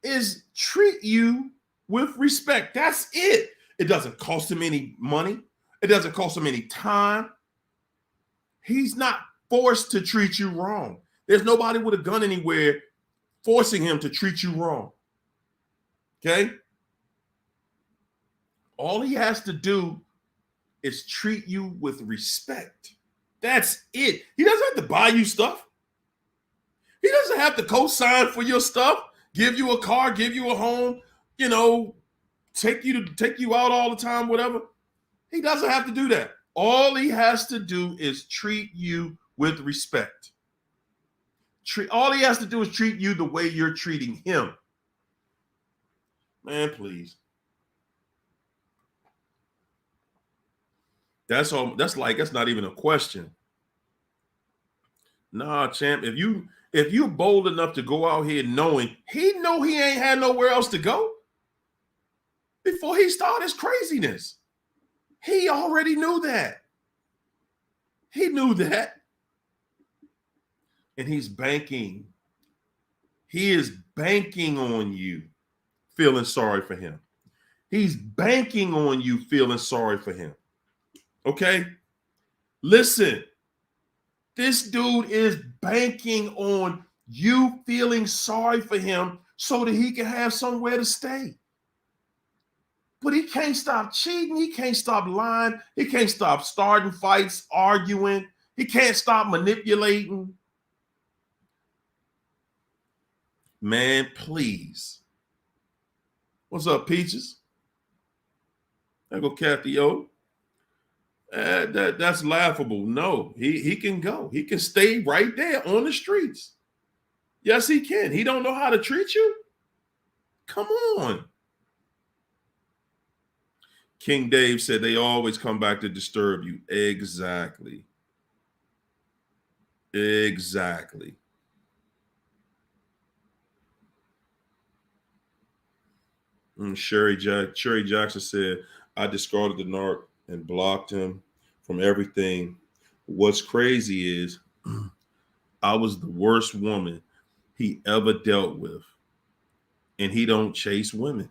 is treat you with respect. That's it. It doesn't cost him any money. It doesn't cost him any time. He's not forced to treat you wrong. There's nobody with a gun anywhere forcing him to treat you wrong. Okay? All he has to do is treat you with respect. That's it. He doesn't have to buy you stuff. He doesn't have to co-sign for your stuff, give you a car, give you a home, take you out all the time, whatever. He doesn't have to do that. All he has to do is treat you with respect. All he has to do is treat you the way you're treating him. Man, please. That's all. That's not even a question. Nah, champ. If you're bold enough to go out here knowing he ain't had nowhere else to go before he started his craziness, he already knew that. He knew that. And he's banking. He is banking on you feeling sorry for him. He's banking on you feeling sorry for him. Okay? Listen, this dude is banking on you feeling sorry for him so that he can have somewhere to stay. But he can't stop cheating. He can't stop lying. He can't stop starting fights, arguing. He can't stop manipulating. Man, please. What's up, Peaches? There go Kathy O. That's laughable. No, he can go. He can stay right there on the streets. Yes, he can. He don't know how to treat you? Come on. King Dave said they always come back to disturb you. Exactly. Exactly. Sherry Jackson said, I discarded the narc and blocked him from everything. What's crazy is I was the worst woman he ever dealt with, and he don't chase women.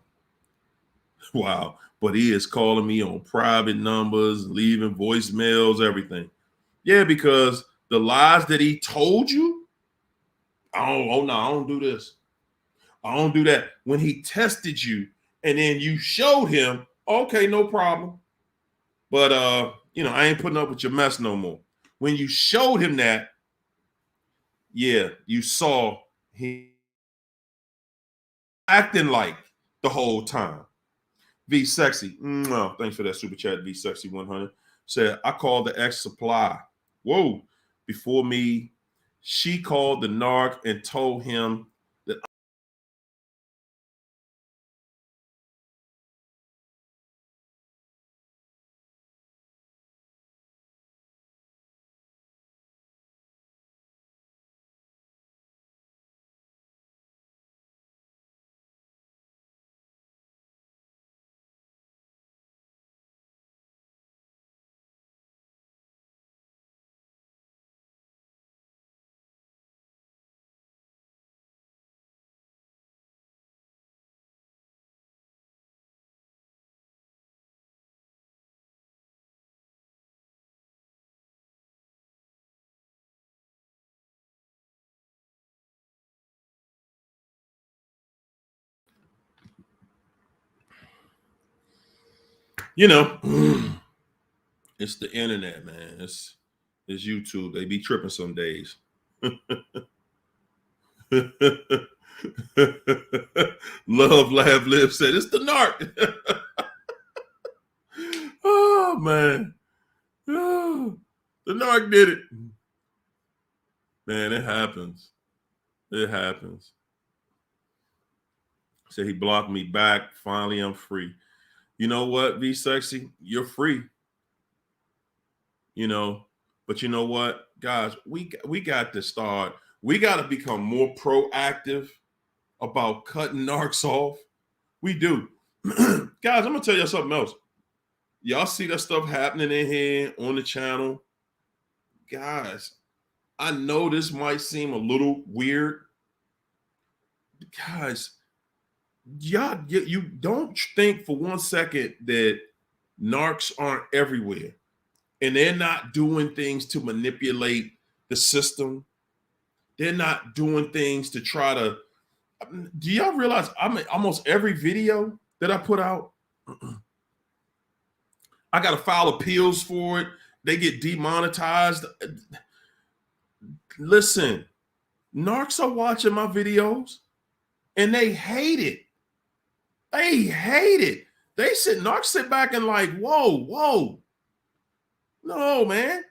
Wow. But he is calling me on private numbers, leaving voicemails, everything. Yeah, because the lies that he told you, I don't do this. I don't do that. When he tested you and then you showed him, okay, no problem. But I ain't putting up with your mess no more. When you showed him that, yeah, you saw he acting like the whole time. V Sexy, thanks for that super chat. V Sexy 100 said, I called the ex supply. Whoa, before me. She called the narc and told him that. You know, it's the internet, man. It's YouTube. They be tripping some days. Love, laugh, live said it's the narc. Oh man. Oh, the narc did it. Man, it happens. It happens. So he blocked me back. Finally, I'm free. You know what, V Sexy? You're free. You know, but you know what, guys? We got to start. We got to become more proactive about cutting narcs off. We do. Guys, I'm gonna tell you something else. Y'all see that stuff happening in here on the channel? Guys, I know this might seem a little weird. Guys, y'all, you don't think for one second that narcs aren't everywhere and they're not doing things to manipulate the system. They're not doing things to try to. Do y'all realize almost every video that I put out, I got to file appeals for it. They get demonetized. Listen, narcs are watching my videos and they hate it. They hate it. Narcs sit back and like, whoa. No, man.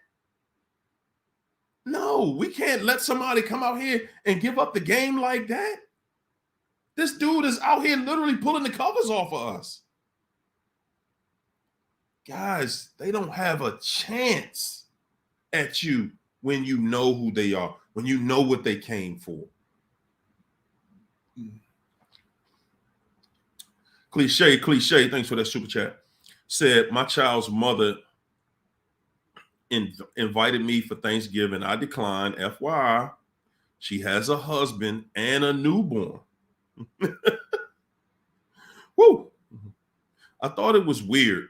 No, we can't let somebody come out here and give up the game like that. This dude is out here literally pulling the covers off of us. Guys, they don't have a chance at you when you know who they are, when you know what they came for. Cliche, thanks for that super chat. Said, my child's mother invited me for Thanksgiving. I declined. FYI, she has a husband and a newborn. Woo! I thought it was weird.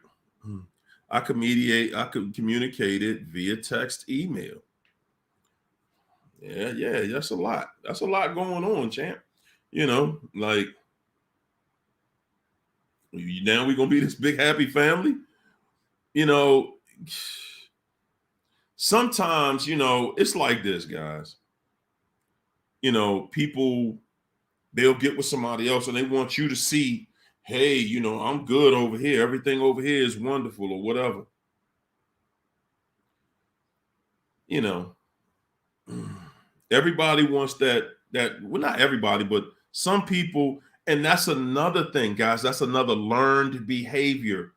I could communicate it via text, email. Yeah, that's a lot. That's a lot going on, champ. You know, like, now we're gonna be this big happy family. You know, sometimes, you know, it's like this, guys. You know, people, they'll get with somebody else and they want you to see, hey, you know, I'm good over here. Everything over here is wonderful or whatever. You know, everybody wants that, well, not everybody, but some people, and that's another thing, guys. That's another learned behavior.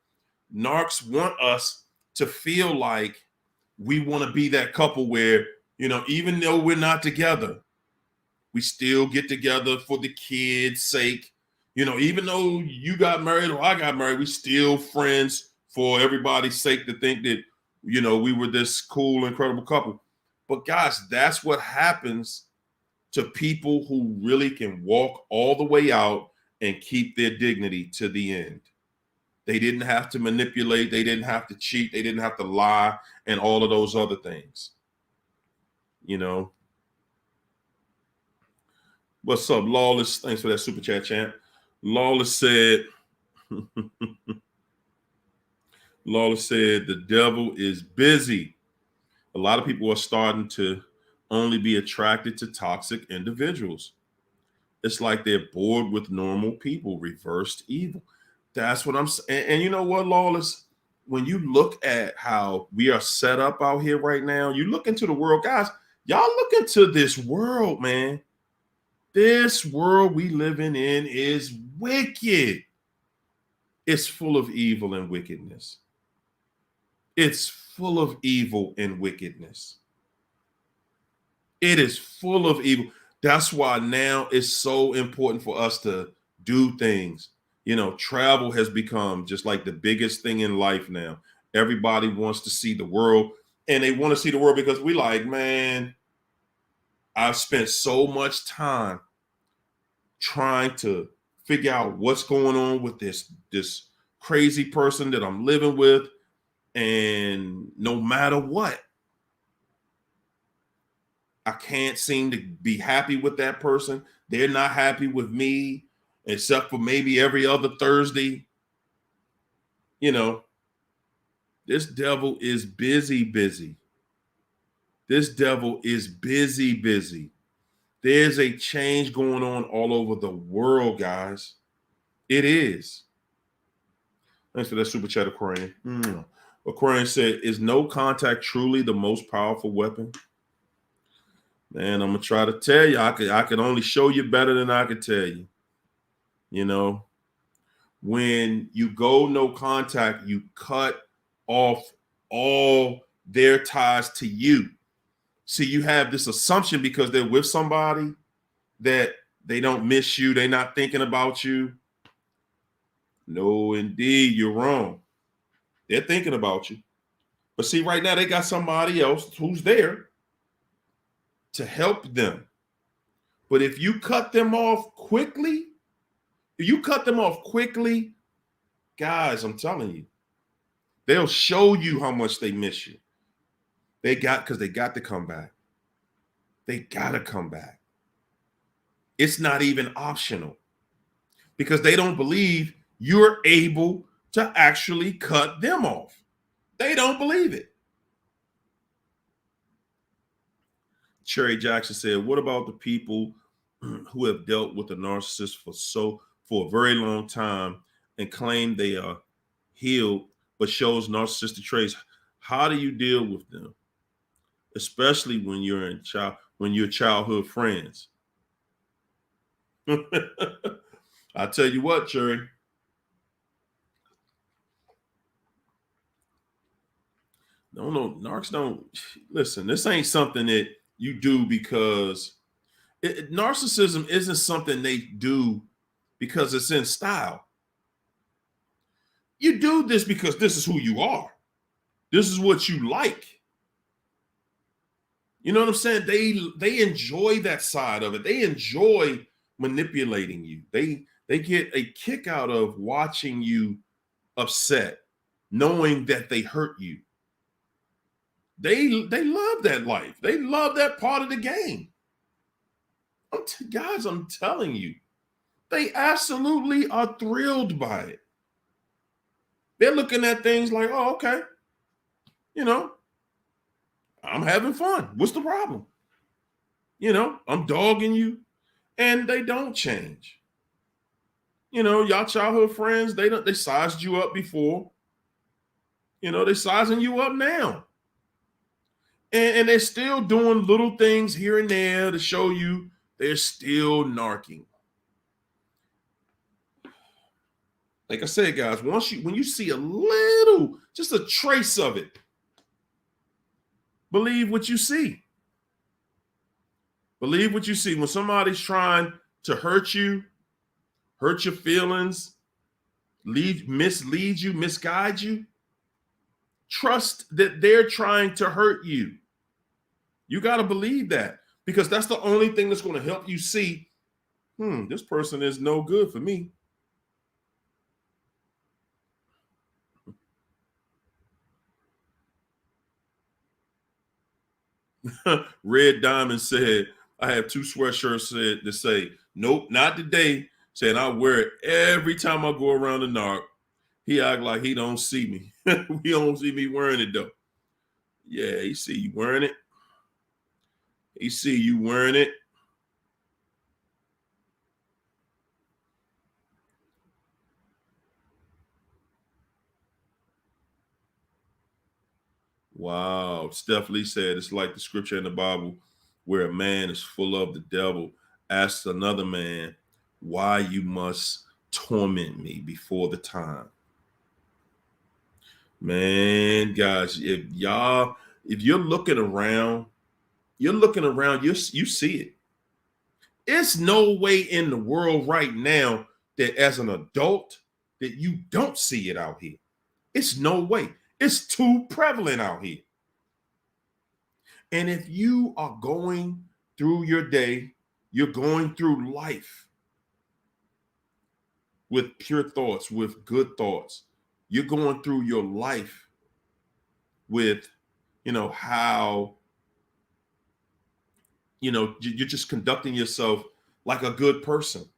Narcs want us to feel like we want to be that couple where, you know, even though we're not together, we still get together for the kids' sake. You know, even though you got married or I got married, we still friends for everybody's sake to think that, you know, we were this cool, incredible couple. But guys, that's what happens to people who really can walk all the way out and keep their dignity to the end. They didn't have to manipulate. They didn't have to cheat. They didn't have to lie and all of those other things. You know. What's up, Lawless? Thanks for that super chat, champ. Lawless said, the devil is busy. A lot of people are starting to only be attracted to toxic individuals. It's like they're bored with normal people, reversed evil. That's what I'm saying. And you know what, Lawless? when you look at how we are set up out here right now, you look into the world, guys, y'all look into this world, man. This world we living in is wicked. It's full of evil and wickedness. It's full of evil and wickedness. It is full of evil. That's why now it's so important for us to do things. You know, travel has become just like the biggest thing in life now. Everybody wants to see the world, and they want to see the world because we like, man, I've spent so much time trying to figure out what's going on with this crazy person that I'm living with, and no matter what, I can't seem to be happy with that person. They're not happy with me, except for maybe every other Thursday. You know, this devil is busy, busy. This devil is busy, busy. There's a change going on all over the world, guys. It is. Thanks for that super chat, Aquarian. Aquarian said, is no contact truly the most powerful weapon? Man, I'm gonna try to tell you. I can only show you better than I can tell you. You know, when you go no contact, you cut off all their ties to you. See, you have this assumption because they're with somebody that they don't miss you, they're not thinking about you. No, indeed, you're wrong. They're thinking about you. But see, right now they got somebody else who's there to help them. But if you cut them off quickly, guys, I'm telling you, they'll show you how much they miss you. Because they got to come back. They got to come back. It's not even optional because they don't believe you're able to actually cut them off. They don't believe it. Cherry Jackson said, what about the people who have dealt with a narcissist for a very long time and claim they are healed but shows narcissistic traits? How do you deal with them? Especially when you're childhood friends. I tell you what, Cherry. No, narcs don't listen. This ain't something that you do because narcissism isn't something they do because it's in style. You do this because this is who you are. This is what you like. You know what I'm saying? They enjoy that side of it. They enjoy manipulating you. They get a kick out of watching you upset, knowing that they hurt you. They love that life. They love that part of the game. Guys, I'm telling you, they absolutely are thrilled by it. They're looking at things like, oh, okay, you know, I'm having fun. What's the problem? You know, I'm dogging you, and they don't change. You know, y'all childhood friends, they sized you up before. You know, they're sizing you up now. And they're still doing little things here and there to show you they're still narking. Like I said, guys, when you see a little, just a trace of it, believe what you see. Believe what you see. When somebody's trying to hurt you, hurt your feelings, mislead you, misguide you, trust that they're trying to hurt you. You got to believe that because that's the only thing that's going to help you see, this person is no good for me. Red Diamond said, I have 2 sweatshirts that say, nope, not today. Saying I wear it every time I go around the narc. He act like he don't see me. He don't see me wearing it though. Yeah, he see you wearing it. He see you wearing it. Wow. Steph Lee said it's like the scripture in the Bible where a man is full of the devil asks another man why you must torment me before the time. Man, guys, if you're looking around, you see it. It's no way in the world right now that as an adult that you don't see it out here. It's no way. It's too prevalent out here. And if you are going through your day, you're going through life with pure thoughts, with good thoughts. You're going through your life with, how, you're just conducting yourself like a good person.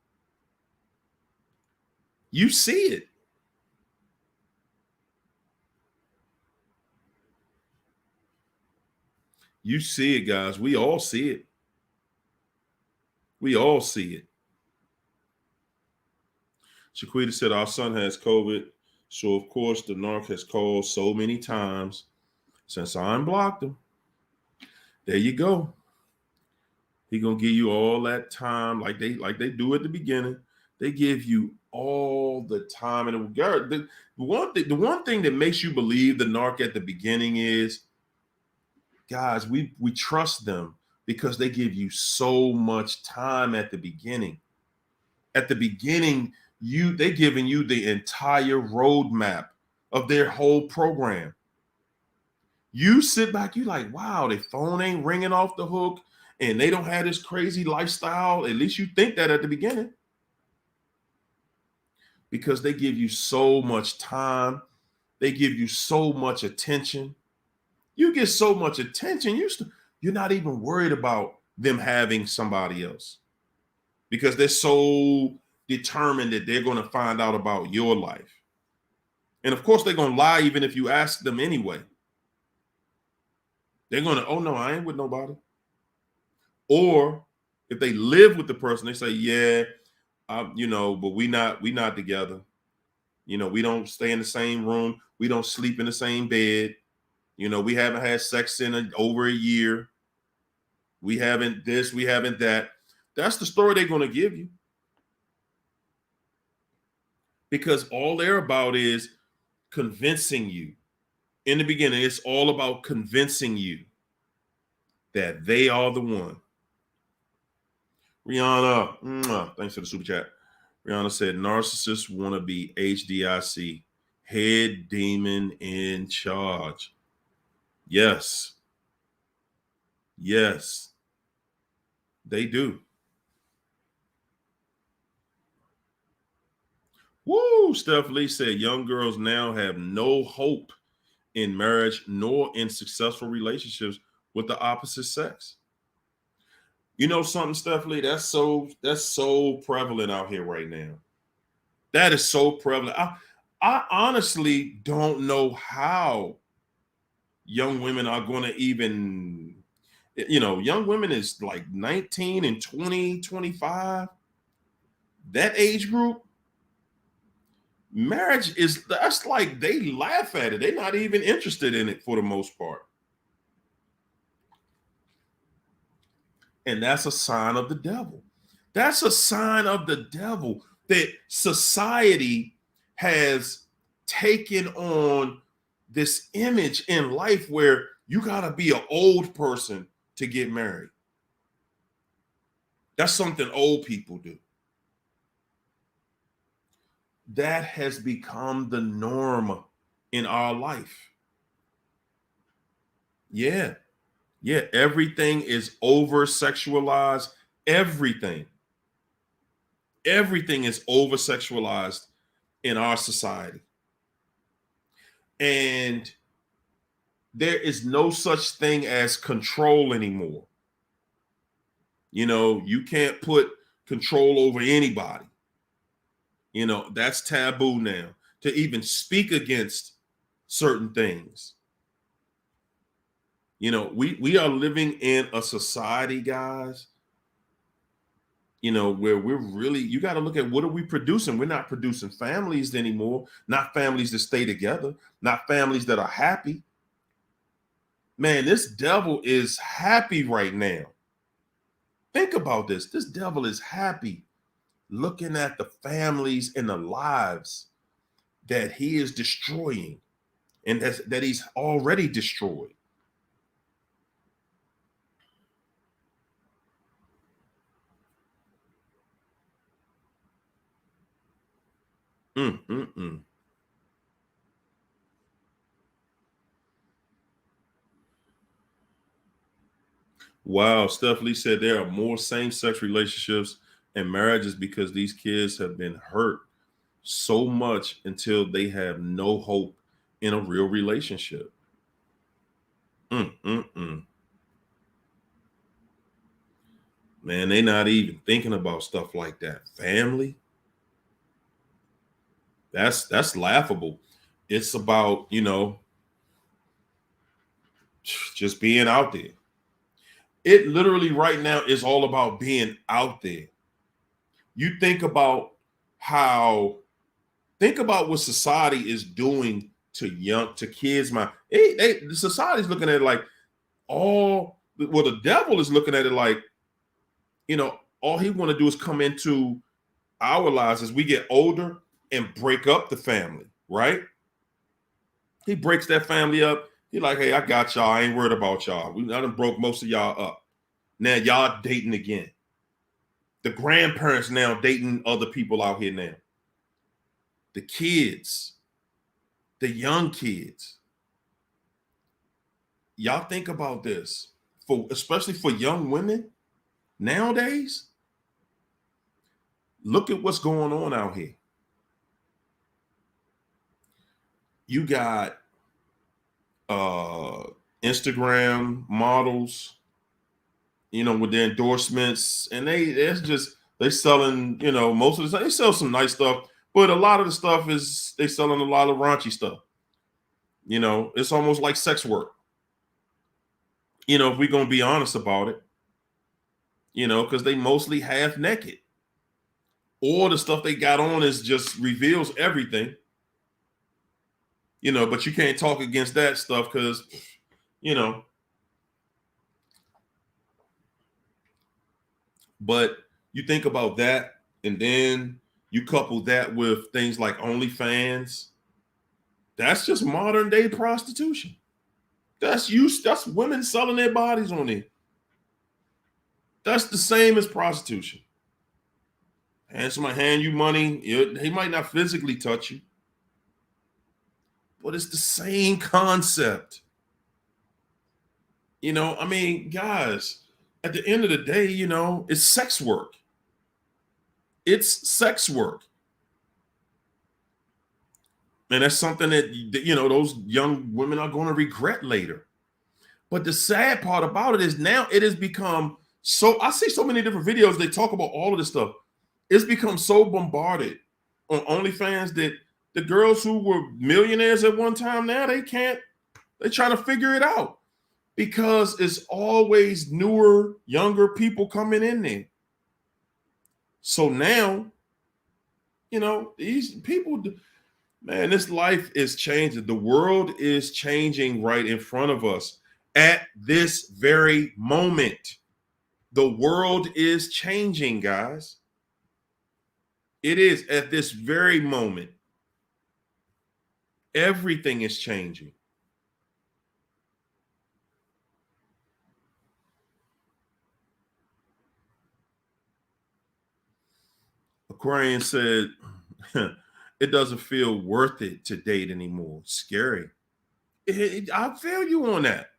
You see it. You see it, guys. We all see it. We all see it. Shaquita said, our son has COVID. So, of course, the narc has called so many times since I unblocked him. There you go. He going to give you all that time like they do at the beginning. They give you all the time. And the one thing that makes you believe the narc at the beginning is, guys, we trust them because they give you so much time at the beginning. At the beginning, they giving you the entire roadmap of their whole program. You sit back, you like, wow, their phone ain't ringing off the hook and they don't have this crazy lifestyle. At least you think that at the beginning. Because they give you so much time. They give you so much attention. You get so much attention, you're not even worried about them having somebody else because they're so determined that they're going to find out about your life. And of course, they're going to lie even if you ask them anyway. They're going to, oh, no, I ain't with nobody. Or if they live with the person, they say, yeah, but we not together. We don't stay in the same room. We don't sleep in the same bed. We haven't had sex in over a year. We haven't this, we haven't that. That's the story they're going to give you. Because all they're about is convincing you. In the beginning, it's all about convincing you that they are the one. Rihanna, thanks for the super chat. Rihanna said, narcissists want to be HDIC, head demon in charge. Yes. Yes, they do. Woo! Steph Lee said young girls now have no hope in marriage nor in successful relationships with the opposite sex. You know something, Steph Lee? That's so prevalent out here right now. That is so prevalent. I honestly don't know how young women are going to even, young women is like 19 and 20, 25. That age group, marriage that's like they laugh at it. They're not even interested in it for the most part. And that's a sign of the devil. That's a sign of the devil that society has taken on this image in life where you got to be an old person to get married. That's something old people do. That has become the norm in our life. Yeah. Yeah. Everything is over sexualized. Everything is over sexualized in our society. And there is no such thing as control anymore. You can't put control over anybody. That's taboo now to even speak against certain things. We are living in a society, guys, where you got to look at what are we producing? We're not producing families anymore, not families that stay together, not families that are happy. Man, this devil is happy right now. Think about this. This devil is happy looking at the families and the lives that he is destroying and that he's already destroyed. Mm-mm-mm. Wow, Steph Lee said there are more same-sex relationships and marriages because these kids have been hurt so much until they have no hope in a real relationship. Mm-mm-mm. Man, they not even thinking about stuff like that. Family, that's laughable. It's about, just being out there. It literally right now is all about being out there. You how think about what society is doing to kids. The society's looking at it like the devil is looking at it like, all he want to do is come into our lives as we get older and break up the family, right? He breaks that family up. He like, hey, I got y'all. I ain't worried about y'all. I done broke most of y'all up. Now y'all dating again. The grandparents now dating other people out here now. The kids, the young kids. Y'all think about this, especially for young women nowadays. Look at what's going on out here. You got Instagram models, with their endorsements, and they selling, most of the time they sell some nice stuff, but a lot of the stuff is they selling a lot of raunchy stuff. It's almost like sex work. If we're gonna be honest about it, because they mostly half naked, or the stuff they got on is just reveals everything. But you can't talk against that stuff because, but you think about that, and then you couple that with things like OnlyFans. That's just modern day prostitution. That's women selling their bodies on it. That's the same as prostitution. And somebody hand you money, he might not physically touch you, but it's the same concept. Guys, at the end of the day, it's sex work. It's sex work. And that's something that, those young women are going to regret later. But the sad part about it is now it has become I see so many different videos. They talk about all of this stuff. It's become so bombarded on OnlyFans that the girls who were millionaires at one time, now they're trying to figure it out because it's always newer, younger people coming in there. So now, these people, man, this life is changing. The world is changing right in front of us at this very moment. The world is changing, guys. It is at this very moment. Everything is changing. Aquarian said, it doesn't feel worth it to date anymore. It's scary. I feel you on that.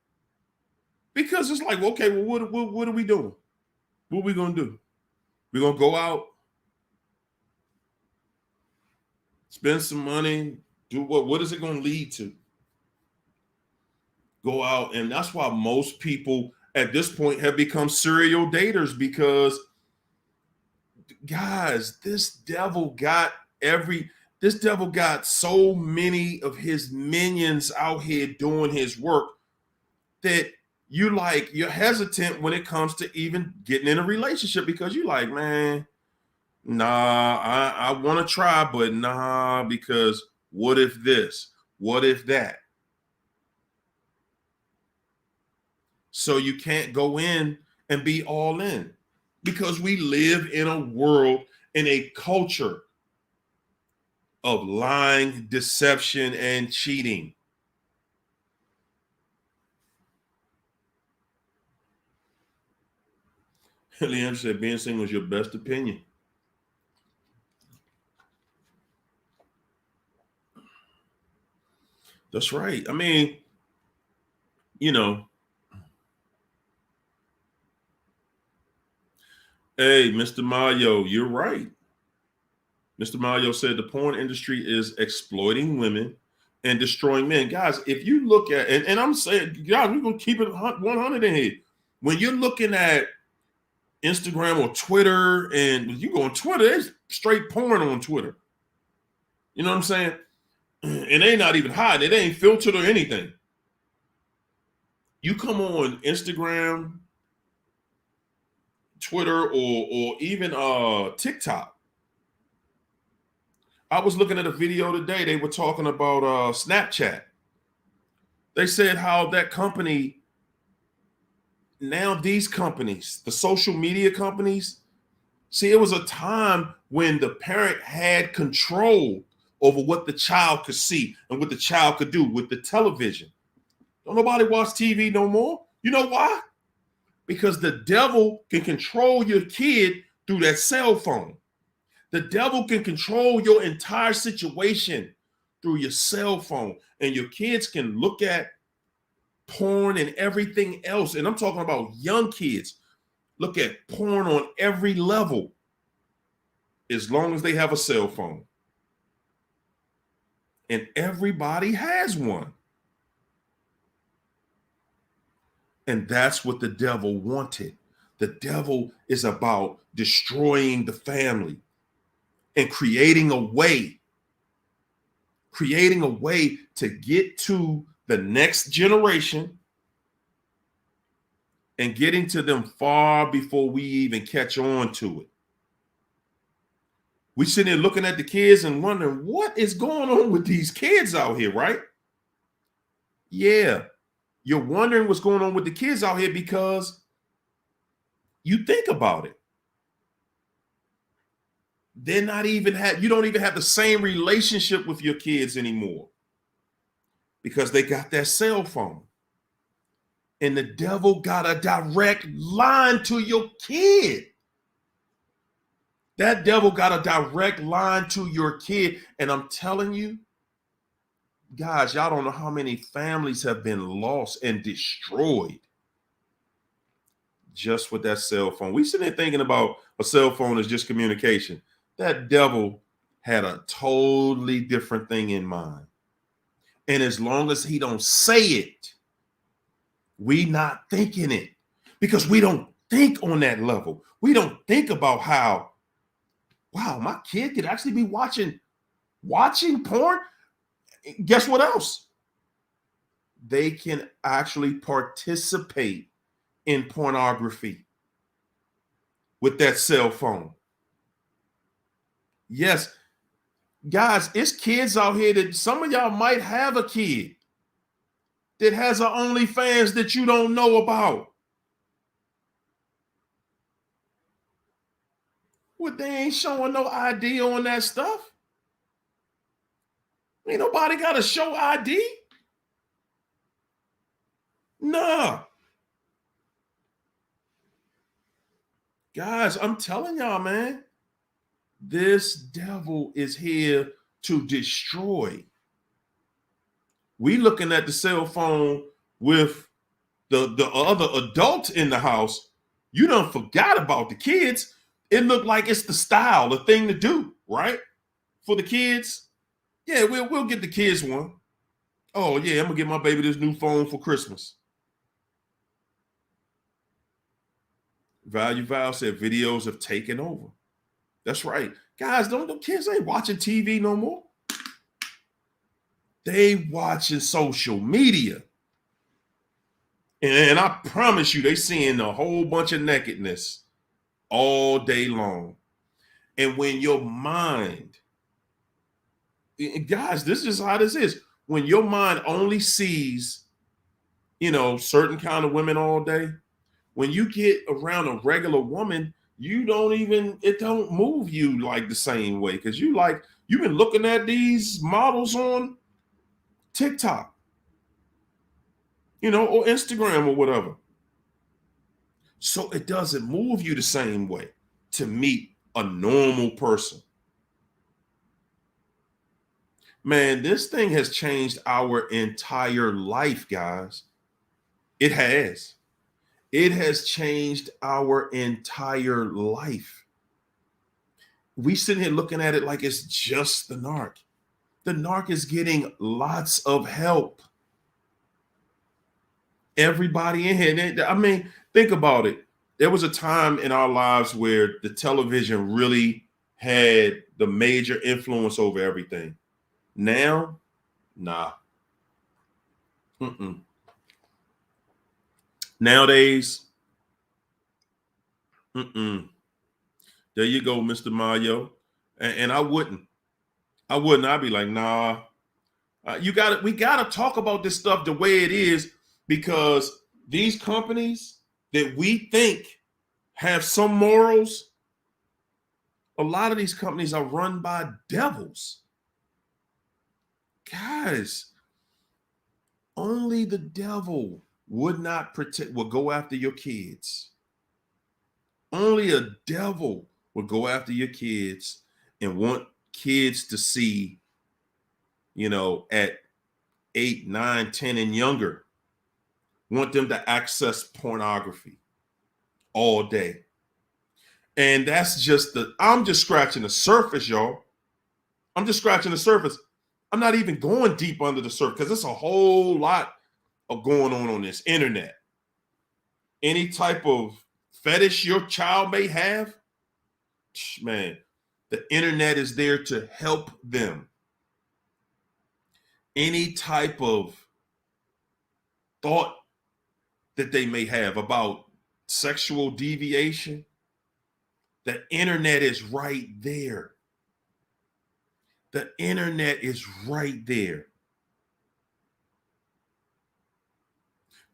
Because it's like, okay, well, what are we doing? What are we going to do? We're going to go out, spend some money, do what? What is it going to lead to? Go out. And that's why most people at this point have become serial daters because, guys, this devil got so many of his minions out here doing his work that you're hesitant when it comes to even getting in a relationship because you're like, man, nah, I want to try, but nah, because what if this? What if that? So you can't go in and be all in, because we live in a world, in a culture of lying, deception, and cheating. Leanne said being single is your best opinion. That's right. I mean, you know, hey, Mr. Mayo, you're right. Mr. Mayo said the porn industry is exploiting women and destroying men. Guys, if you look at, and I'm saying, guys, we're going to keep it 100 in here. When you're looking at Instagram or Twitter, and you go on Twitter, there's straight porn on Twitter. You know what I'm saying? And they not even hiding. It ain't filtered or anything. You come on Instagram, Twitter, or even TikTok. I was looking at a video today. They were talking about Snapchat. They said how that company, now these companies, the social media companies, see, it was a time when the parent had control over what the child could see and what the child could do with the television. Don't nobody watch TV no more. You know why? Because the devil can control your kid through that cell phone. The devil can control your entire situation through your cell phone, and your kids can look at porn and everything else. And I'm talking about young kids. Look at porn on every level, as long as they have a cell phone. And everybody has one. And that's what the devil wanted. The devil is about destroying the family and creating a way to get to the next generation and getting to them far before we even catch on to it. We sitting there looking at the kids and wondering what is going on with these kids out here, right? Yeah, you're wondering what's going on with the kids out here because you think about it. They're not even you don't even have the same relationship with your kids anymore because they got that cell phone. And the devil got a direct line to your kid. That devil got a direct line to your kid. And I'm telling you, guys, y'all don't know how many families have been lost and destroyed just with that cell phone. We sitting there thinking about a cell phone as just communication. That devil had a totally different thing in mind. And as long as he don't say it, we not thinking it, because we don't think on that level. We don't think about how, wow, my kid could actually be watching porn. Guess what else? They can actually participate in pornography with that cell phone. Yes, guys, it's kids out here that some of y'all might have a kid that has an OnlyFans that you don't know about. Well, they ain't showing no ID on that stuff. Ain't nobody got to show ID. Nah. Guys, I'm telling y'all, man, this devil is here to destroy. We looking at the cell phone with the other adults in the house. You done forgot about the kids. It looked like it's the style, the thing to do, right? For the kids. Yeah, we'll get the kids one. Oh, yeah, I'm going to get my baby this new phone for Christmas. Value Val said videos have taken over. That's right. Guys, the kids ain't watching TV no more. They watching social media. And I promise you, they seeing a whole bunch of nakedness all day long. And when your mind, guys, this is how this is. When your mind only sees, certain kind of women all day. When you get around a regular woman, it don't move you like the same way, because you've been looking at these models on TikTok, or Instagram or whatever. So it doesn't move you the same way to meet a normal person. Man, this thing has changed our entire life, guys. It has. It has changed our entire life. We sitting here looking at it like it's just the narc. The narc is getting lots of help. Everybody in here. I mean, think about it. There was a time in our lives where the television really had the major influence over everything. Now, nah. Mm-mm. Nowadays, there you go, Mr. Mayo. And I wouldn't. I'd be like, nah. We got to talk about this stuff the way it is, because these companies that we think have some morals, a lot of these companies are run by devils. Guys, only the devil would go after your kids. Only a devil would go after your kids and want kids to see, at 8, 9, 10 and younger, want them to access pornography all day. And that's I'm just scratching the surface, y'all. I'm just scratching the surface. I'm not even going deep under the surface, because there's a whole lot of going on this internet. Any type of fetish your child may have, man, the internet is there to help them. Any type of thought that they may have about sexual deviation, the internet is right there. The internet is right there.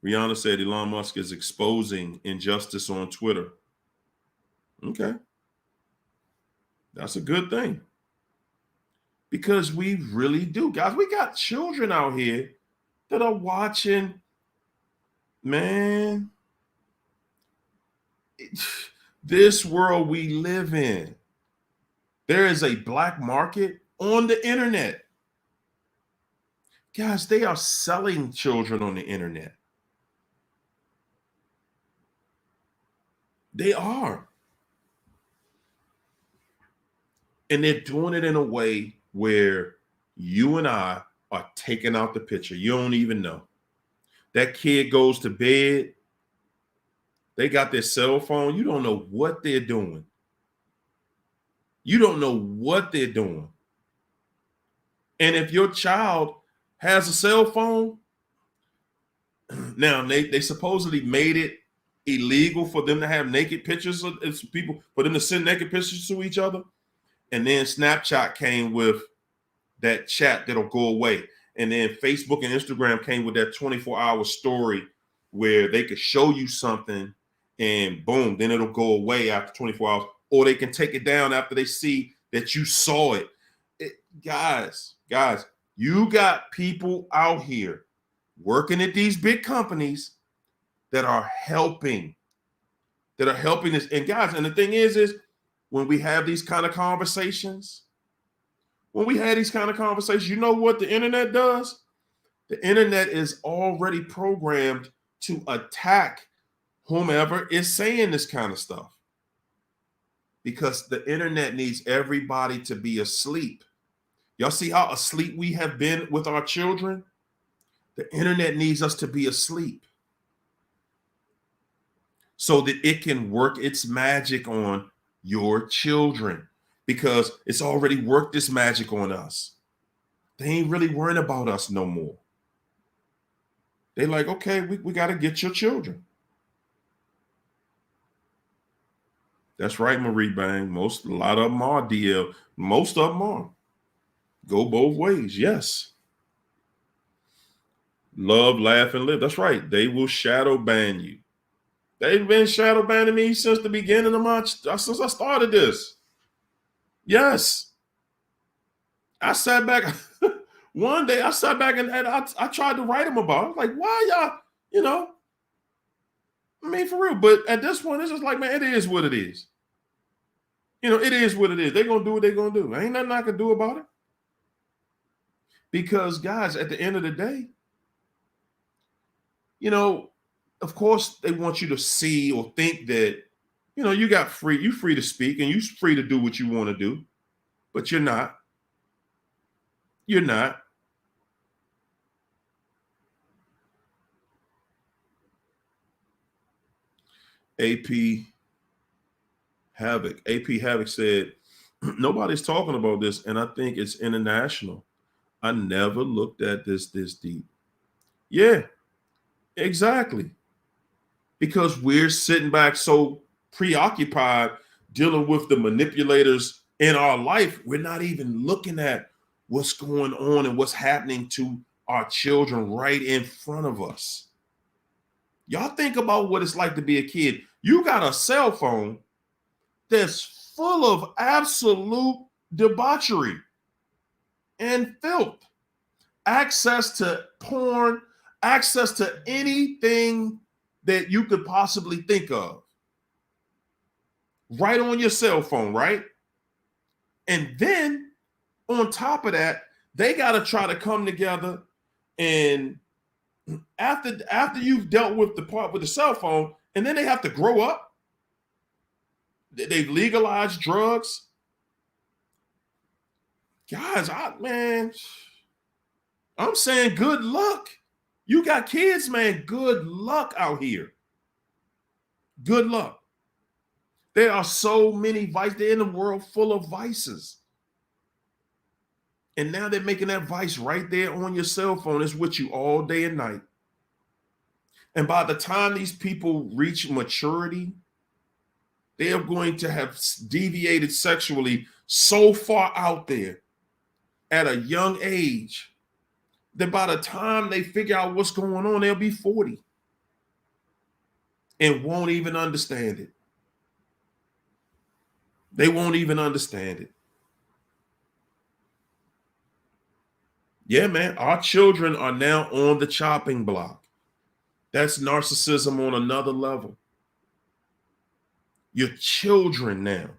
Rihanna said Elon Musk is exposing injustice on Twitter. Okay. That's a good thing. Because we really do. Guys, we got children out here that are watching, man, this world we live in. There is a black market on the internet. Guys, they are selling children on the internet. They are. And they're doing it in a way where you and I are taking out the picture. You don't even know. That kid goes to bed. They got their cell phone. You don't know what they're doing. You don't know what they're doing. And if your child has a cell phone, now they supposedly made it illegal for them to have naked pictures of people, for them to send naked pictures to each other. And then Snapchat came with that chat that'll go away. And then Facebook and Instagram came with that 24-hour story where they could show you something and boom, then it'll go away after 24 hours. Or they can take it down after they see that you saw it. Guys, you got people out here working at these big companies that are helping this. And guys, and the thing is when we have these kind of conversations, you know what the internet does? The internet is already programmed to attack whomever is saying this kind of stuff, because the internet needs everybody to be asleep. Y'all see how asleep we have been with our children? The internet needs us to be asleep so that it can work its magic on your children, because it's already worked this magic on us. They ain't really worrying about us no more. They like, okay, we got to get your children. That's right, Marie Bang. A lot of them are DL. Most of them are. Go both ways, yes. Love, laugh, and live. That's right. They will shadow ban you. They've been shadow banning me since the beginning of since I started this. Yes. I sat back one day, I sat back and I tried to write them about it. I was like, why y'all, you know? I mean, for real. But at this point, it's just like, man, it is what it is. It is what it is. They're going to do what they're going to do. Ain't nothing I can do about it. Because, guys, at the end of the day, of course, they want you to see or think that, you're free to speak and you're free to do what you want to do, but you're not. You're not. AP Havoc said, nobody's talking about this, and I think it's international. I never looked at this deep. Yeah, exactly. Because we're sitting back so preoccupied dealing with the manipulators in our life, we're not even looking at what's going on and what's happening to our children right in front of us. Y'all think about what it's like to be a kid. You got a cell phone that's full of absolute debauchery and filth, access to porn, access to anything that you could possibly think of, right on your cell phone, right? And then on top of that, they got to try to come together, and after you've dealt with the part with the cell phone, and then they have to grow up. They've legalized drugs. Guys, I'm saying good luck. You got kids, man. Good luck out here. Good luck. There are so many vices. They're in a world full of vices. And now they're making that vice right there on your cell phone. It's with you all day and night. And by the time these people reach maturity, they are going to have deviated sexually so far out there at a young age that by the time they figure out what's going on, they'll be 40 and won't even understand it. They won't even understand it. Yeah, man, our children are now on the chopping block. That's narcissism on another level. Your children now.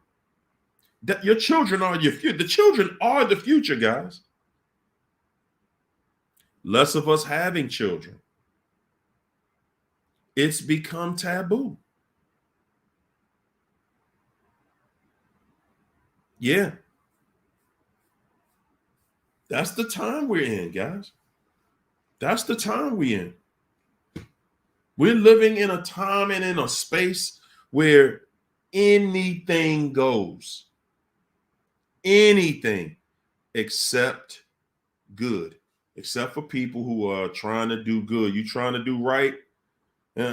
Your children are your future. The children are the future, guys. Less of us having children. It's become taboo. Yeah. That's the time we're in, guys. That's the time we're in. We're living in a time and in a space where anything goes. Anything except good. Except for people who are trying to do good. You trying to do right? They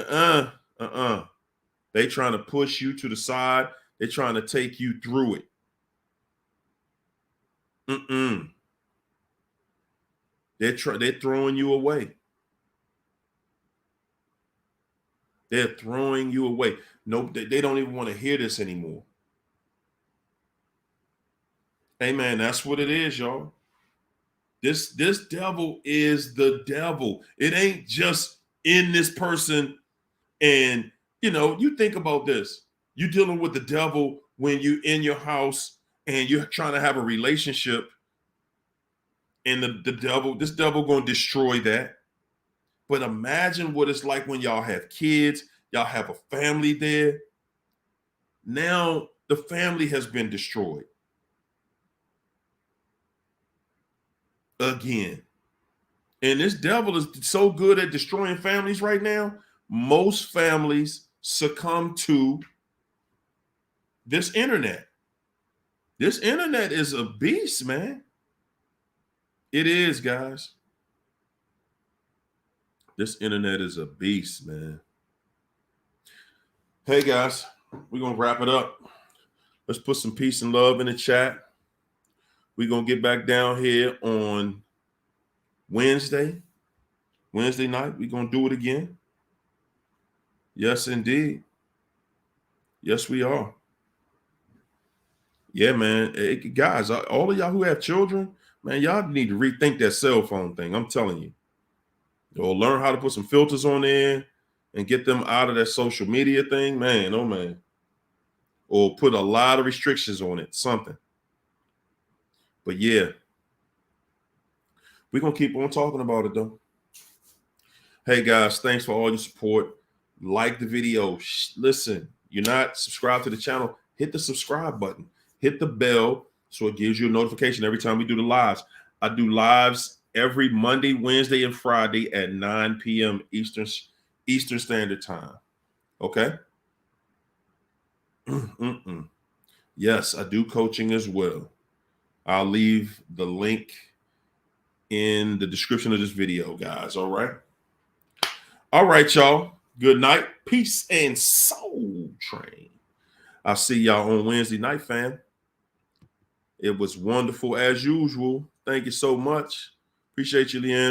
trying to push you to the side. They're trying to take you through it. They're throwing you away. They're throwing you away. No, they don't even want to hear this anymore. Hey, man, that's what it is, y'all. This devil is the devil. It ain't just in this person. And, you think about this. You're dealing with the devil when you're in your house and you're trying to have a relationship. And this devil going to destroy that. But imagine what it's like when y'all have kids, y'all have a family there. Now the family has been destroyed. Again. And this devil is so good at destroying families right now. Most families succumb to this internet. This internet is a beast, man. It is, guys. This internet is a beast, man. Hey, guys, we're going to wrap it up. Let's put some peace and love in the chat. We're going to get back down here on Wednesday. Wednesday night, we're going to do it again. Yes, indeed. Yes, we are. Yeah, man. Guys, all of y'all who have children, man, y'all need to rethink that cell phone thing. I'm telling you. Or learn how to put some filters on there and get them out of that social media thing. Man, oh, man. Or put a lot of restrictions on it, something. But yeah, we're going to keep on talking about it, though. Hey, guys, thanks for all your support. Like the video. Listen, you're not subscribed to the channel, hit the subscribe button. Hit the bell so it gives you a notification every time we do the lives. I do lives every Monday, Wednesday, and Friday at 9 p.m. Eastern Standard Time. Okay? Yes, I do coaching as well. I'll leave the link in the description of this video, guys. All right? All right, y'all. Good night. Peace and soul train. I'll see y'all on Wednesday night, fam. It was wonderful as usual. Thank you so much. Appreciate you, Leanne.